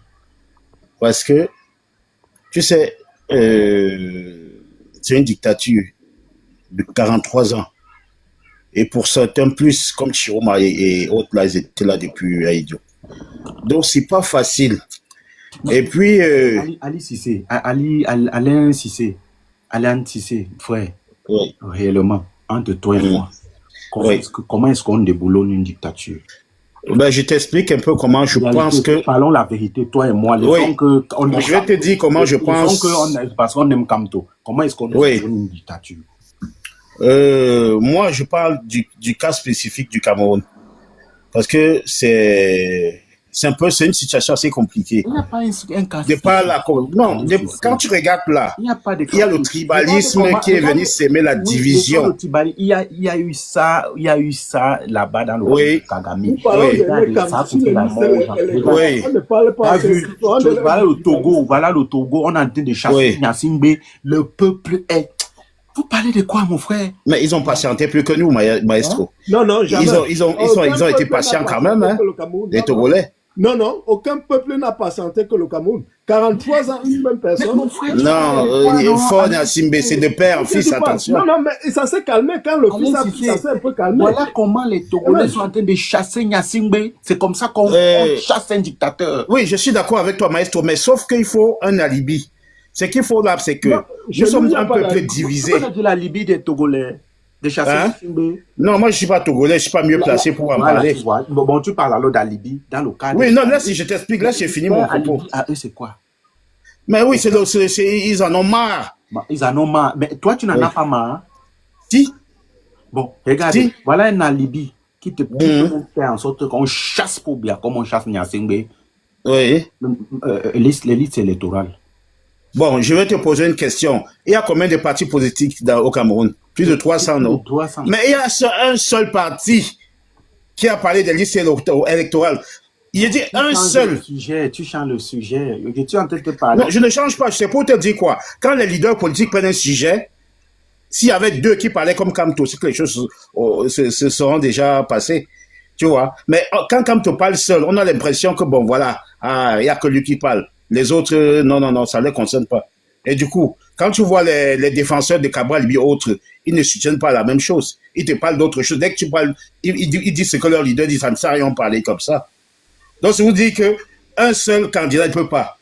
Parce que, tu sais, c'est une dictature de 43 ans. Et pour certains plus, comme Chiroma et autres, là, ils étaient là depuis Aïdio. Donc, c'est pas facile. Et puis... Alain Cissé, frère, oui. Réellement, entre toi et moi, comment est-ce qu'on déboulonne une dictature? Ben, je t'explique un peu comment je pense que... Parlons la vérité, toi et moi. Je vais te dire comment je pense... Parce qu'on aime Kamto. Comment est-ce qu'on déboulonne une dictature? Moi, je parle du cas spécifique du Cameroun. Parce que c'est une situation assez compliquée. Il n'y a pas un cas quand tu regardes là, il y a le tribalisme qui est venu s'aimer la division. Il y a eu ça là-bas dans le Kagame. Voilà le Togo, on est en train de chasser Nyasingbe. Le peuple est... Vous parlez de quoi, mon frère? Mais ils ont patienté plus que nous, Maestro. Non, jamais. Ils ont été patients quand même, hein, les Togolais. Non, aucun peuple n'a patienté que le Cameroun. 43 ans, une même personne. Non, il faut Nyasingbe, c'est de père en fils, attention. Non, mais ça s'est calmé quand le fils ça s'est un peu calmé. Voilà comment les Togolais sont en train de chasser Nyasingbe. C'est comme ça qu'on chasse un dictateur. Oui, je suis d'accord avec toi, Maestro, mais sauf qu'il faut un alibi. Ce qu'il faut là, c'est que nous sommes un peuple divisé. On a dit la Libye des Togolais, des chasseurs. Non, moi je ne suis pas Togolais, je ne suis pas mieux placé pour en parler. Bon, tu parles alors de la Libye, dans le cadre. Oui, non, là, si je t'explique, là, j'ai fini mon propos. Eux, c'est quoi? Mais oui, ils en ont marre. Ils en ont marre. Mais toi, tu n'en as pas marre. Si. Bon, regarde, voilà un alibi qui te fait en sorte qu'on chasse pour bien, comme on chasse Nyasingbe. Oui. Les listes électorales. Bon, je vais te poser une question. Il y a combien de partis politiques au Cameroun? Plus de 300, non? 300. Mais il y a un seul parti qui a parlé des listes électorales. Il a dit un seul. Tu changes le sujet. Tu es en train de te parler. Non, je ne change pas. C'est pour te dire quoi. Quand les leaders politiques prennent un sujet, s'il y avait deux qui parlaient comme Kamto, c'est que les choses se seront déjà passées. Tu vois. Mais quand Kamto parle seul, on a l'impression que bon, voilà, il n'y a que lui qui parle. Les autres, non, ça ne les concerne pas. Et du coup, quand tu vois les défenseurs de Cabral et autres, ils ne soutiennent pas la même chose. Ils te parlent d'autre chose. Dès que tu parles, ils disent ce que leur leader dit, ça ne sert à rien de parler comme ça. Donc, ça vous dit qu'un seul candidat ne peut pas.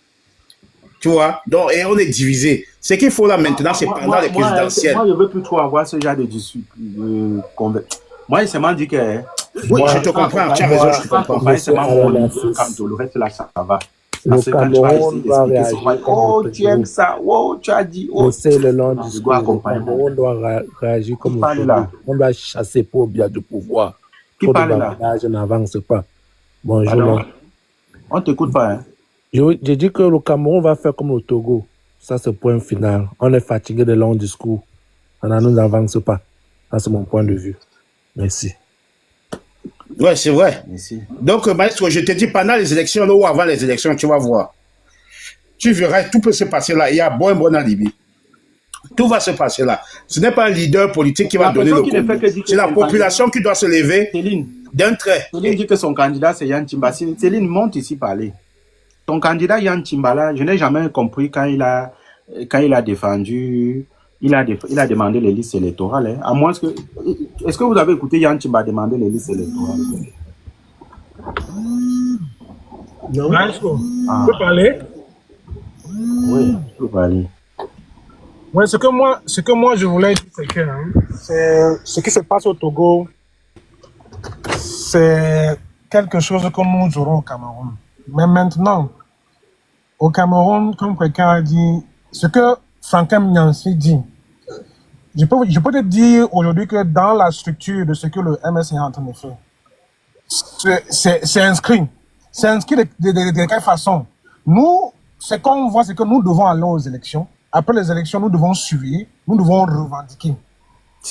Tu vois? Donc, et on est divisé. Ce qu'il faut là maintenant, c'est pendant les présidentielles. Moi, je ne veux plus trop avoir ce genre de discussion. Moi, il s'est dit que... Oui, je te comprends. Tu as raison, je te comprends. Le reste là, ça va. Le Cameroun va réagir. Oh, tu aimes ça. Oh, tu as dit. Oh, c'est le long discours. Le Cameroun doit réagir comme on doit chasser pour bien du pouvoir. Qui parle là? Je n'avance pas. Bonjour. On ne t'écoute pas. Hein? J'ai dit que le Cameroun va faire comme le Togo. Ça, c'est le point final. On est fatigué de longs discours. On ne n'avance pas. Ça, c'est mon point de vue. Merci. Ouais, c'est vrai. Merci. Donc, maestro, je te dis, pendant les élections, là, ou avant les élections, tu vas voir. Tu verras, tout peut se passer là. Il y a bon alibi. Tout va se passer là. Ce n'est pas un leader politique qui va donner le coup. C'est la population qui doit se lever d'un trait. Céline dit que son candidat, c'est Yann Tchimba. Céline, monte ici parler. Ton candidat, Yann Tchimba, là, je n'ai jamais compris quand il a défendu... Il a demandé les listes électorales. Hein. À moins que... Est-ce que vous avez écouté Yann Tchimba demander les listes électorales? Non. Tu peux parler? Oui, je peux parler. Ouais, ce que moi je voulais dire, c'est que ce qui se passe au Togo, c'est quelque chose que nous aurons au Cameroun. Mais maintenant, au Cameroun, comme quelqu'un a dit, ce que Franklin Nyansi dit, je peux te dire aujourd'hui que dans la structure de ce que le MS est en train de faire, c'est inscrit. C'est inscrit de quelle façon? Nous, ce qu'on voit, c'est que nous devons aller aux élections. Après les élections, nous devons suivre, nous devons revendiquer.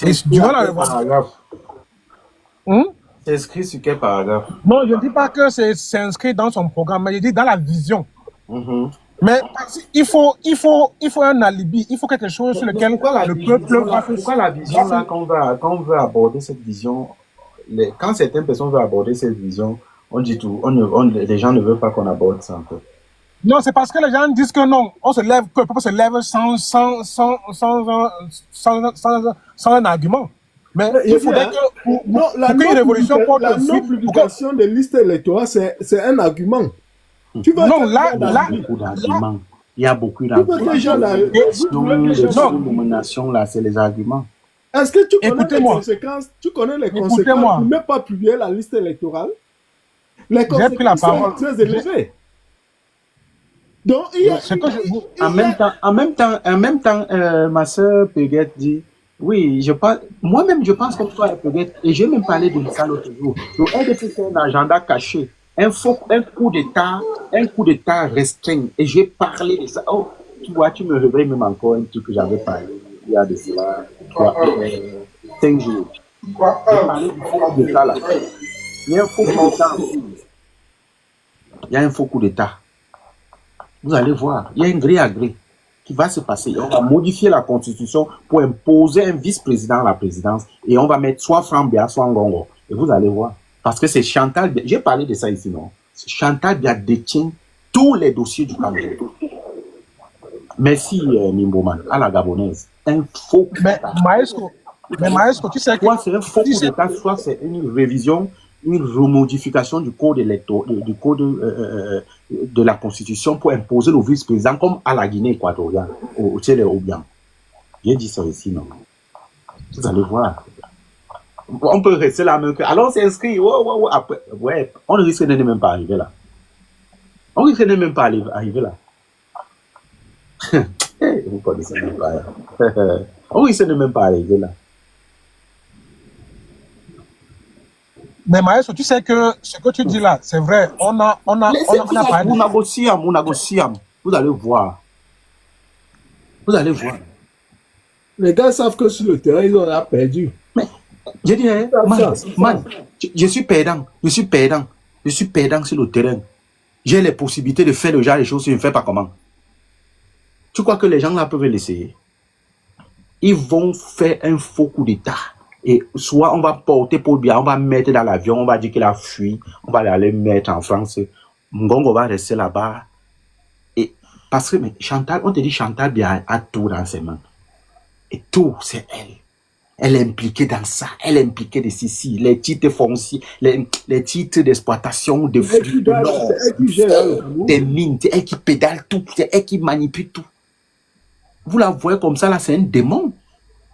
Et durant la revendication. C'est inscrit sur quel paragraphe? Non, je ne dis pas que c'est inscrit dans son programme, mais je dis dans la vision. Mais il faut un alibi, il faut quelque chose sur lequel le peuple va faire. Pourquoi la vision là, quand on veut aborder cette vision, quand certaines personnes veulent aborder cette vision, on dit tout, les gens ne veulent pas qu'on aborde ça encore. Non, c'est parce que les gens disent que non, on se lève, que le peuple se lève sans un argument. Mais il faudrait que la non-publication des listes électorales, c'est un argument. Tu vas il y a beaucoup d'arguments. Les nominations, là, c'est les arguments. Est-ce que tu connais les conséquences? Tu connais les conséquences pour ne pas publier la liste électorale? Les conséquences sont très élevées. Donc, en même temps, ma soeur Peguette dit, oui, moi-même, je pense comme toi, Peguette, et j'ai même parlé de ça l'autre jour. Donc, LDP, c'est un agenda caché. Un coup d'État restreint. Et j'ai parlé de ça. Oh, tu vois, tu me réveilles même encore un truc que j'avais parlé il y a de cela 5 jours. J'ai parlé du faux coup d'État là. Il y a un faux coup d'État. Il y a un faux coup d'État. Vous allez voir, il y a un gré à gré qui va se passer. On va modifier la constitution pour imposer un vice-président à la présidence et on va mettre soit Frambia, soit Ngongo. Et vous allez voir. Parce que c'est Chantal, j'ai parlé de ça ici, non? Chantal Bia détient tous les dossiers du Cameroun. Merci, Mimboman, à la gabonaise. Un faux coup d'État. Mais Maestro, tu sais que... Soit c'est un faux coup d'État, soit c'est une révision, une remodification du code électoral, du code de la Constitution pour imposer le vice-président comme à la Guinée équatoriale, au Tchèle et au Bian. J'ai dit ça ici, non? Vous allez voir. On peut rester là même que. Alors c'est inscrit. Après, ouais, on risque de ne même pas arriver là. On risque de même pas arriver là. Vous connaissez même pas. On risque de même pas arriver là. Mais Maestro, tu sais que ce que tu dis là, c'est vrai. On a parlé. On négocie. Vous allez voir. Vous allez voir. Les gars savent que sur le terrain, ils ont perdu. Mais J'ai dit, hein, man, je suis perdant. Je suis perdant. Je suis perdant sur le terrain. J'ai les possibilités de faire le genre de choses, je ne fais pas comment. Tu crois que les gens là peuvent l'essayer? Ils vont faire un faux coup d'état. Et soit on va porter Paul Biya, on va mettre dans l'avion, on va dire qu'il a fui, on va aller mettre en France. Ngongo va rester là-bas. Et parce que mais Chantal, on te dit Chantal Biya a tout dans ses mains. Et tout, c'est elle. Elle est impliquée dans ça. Elle est impliquée de ceci, les titres fonciers, les titres d'exploitation, de flux de l'or, des mines. C'est elle qui pédale tout, c'est elle qui manipule tout. Vous la voyez comme ça, là, c'est un démon.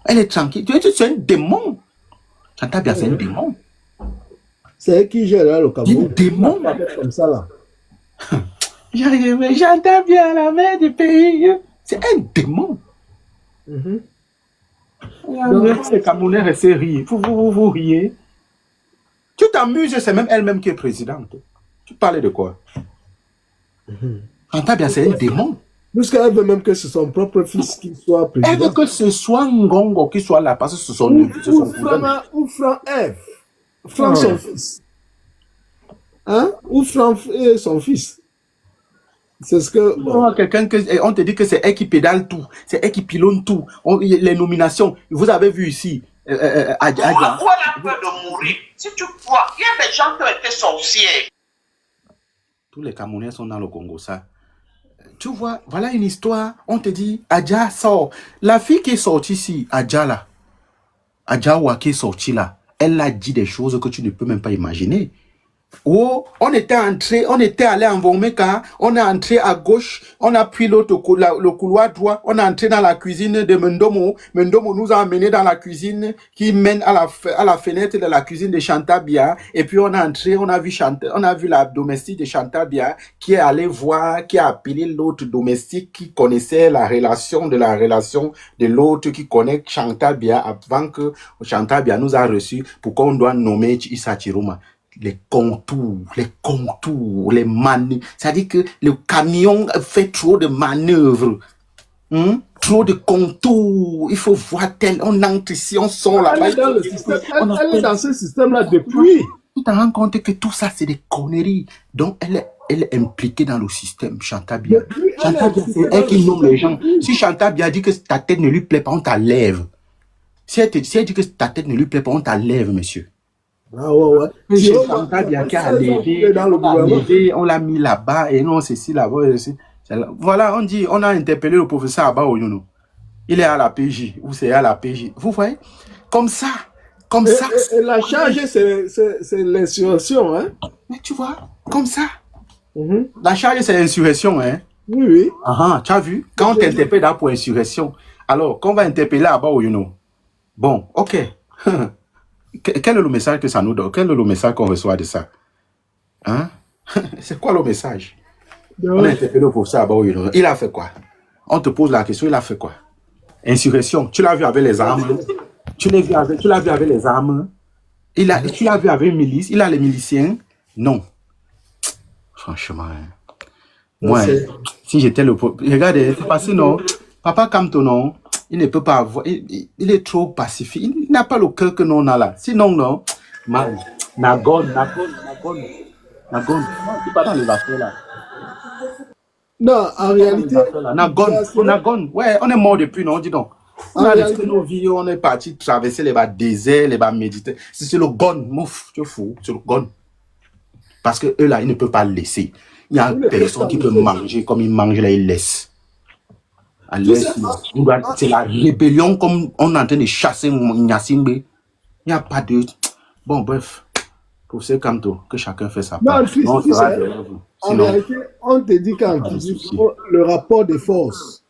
Elle est tranquille. C'est un démon. Chantal Biya, c'est un démon. C'est elle qui gère là, le Cameroun. Un démon. Comme ça, là. Chantal Biya, la mère du pays. C'est un démon. Les Camerounais restent rire. Vous riez. Tu t'amuses, c'est même elle-même qui est présidente. Tu parlais de quoi? Chantal Biya, c'est un démon. Jusqu'à elle veut même que c'est son propre fils qui soit président. Elle veut que ce soit Ngongo qui soit là, parce que ce sont ou Franck F. Franck son fils. Hein? Ou Franck et son fils. C'est ce que... Bon. Quelqu'un que on te dit que c'est elle qui pédale tout, c'est elle qui pilonne tout. Les nominations, vous avez vu ici. Pourquoi la peur de mourir? Si tu crois, il y a des gens qui ont été sorciers. Tous les Camerounais sont dans le Congo, ça. Tu vois, voilà une histoire. On te dit, Adja sort. La fille qui est sortie ici, Adja là, Adja Ouah qui est sortie là, elle a dit des choses que tu ne peux même pas imaginer. Oh, on était allé en Vomeka, on est entré à gauche, on a pris le couloir droit, on est entré dans la cuisine de Mendomo. Mendomo nous a amené dans la cuisine qui mène à la fenêtre de la cuisine de Chantal Biya. Et puis on est entré, on a vu la domestique de Chantal Biya qui est allé voir, qui a appelé l'autre domestique qui connaissait la relation de l'autre qui connaît Chantal Biya avant que Chantal Biya nous a reçus pour qu'on doit nommer Issa Chiroma. Les contours, les manœuvres. C'est-à-dire que le camion fait trop de manœuvres. Trop de contours. Il faut voir tel. On entre ici, on sort là-bas. Elle est dans ce système-là depuis. Tu te rends compte que tout ça, c'est des conneries. Donc, elle est impliquée dans le système. Chantal Biya. Chantal Biya, c'est elle qui nomme les gens. Si Chantal Biya dit que ta tête ne lui plaît pas, on t'enlève. Si elle dit que ta tête ne lui plaît pas, on t'enlève, monsieur. Ah ouais. Chantal Biya qui a levé, on l'a mis là-bas, et non, c'est ici, là-bas. Voilà, on a interpellé le professeur Abba Oyono. Il est à la PJ, ou c'est à la PJ. Vous voyez? Comme ça. Et la charge, c'est l'insurrection, hein? Mais tu vois, comme ça. La charge, c'est l'insurrection, hein? Oui. Tu as vu? Quand on t'interpelle là pour insurrection, alors, qu'on va interpeller Abba Oyono. Bon, ok. Quel est le message que ça nous donne? Quel est le message qu'on reçoit de ça? Hein? C'est quoi le message? On a interpellé le professeur Abba Oyono. Il a fait quoi? On te pose la question, il a fait quoi? Insurrection. Tu l'as vu avec les armes? Tu l'as vu avec les armes? Tu l'as vu avec une milice? Il a les miliciens? Non. Franchement, hein. Moi, si j'étais le... Regardez, c'est passé, non? Papa Kamto, non? Il ne peut pas avoir... Il est trop pacifique. Il n'a pas le cœur que nous on a là. Sinon, non. Man, Nagon. Tu pas dans les affaires là. Non, en réalité... Nagon. Ouais, on est mort depuis, non? Dis donc. On a laissé nos vies, on est parti traverser les bas déserts, les bas méditer. C'est le gon, mouf, tu es fou, c'est le gon. Parce que eux là, ils ne peuvent pas le laisser. Il y a personne qui peut manger comme ils mangent là, ils laissent. C'est la rébellion comme on est en train de chasser Nyasimbe. Il n'y a pas de... Bon, bref. Pour ce Kamto, que chacun fait sa part. En réalité, on te dit quand le rapport de force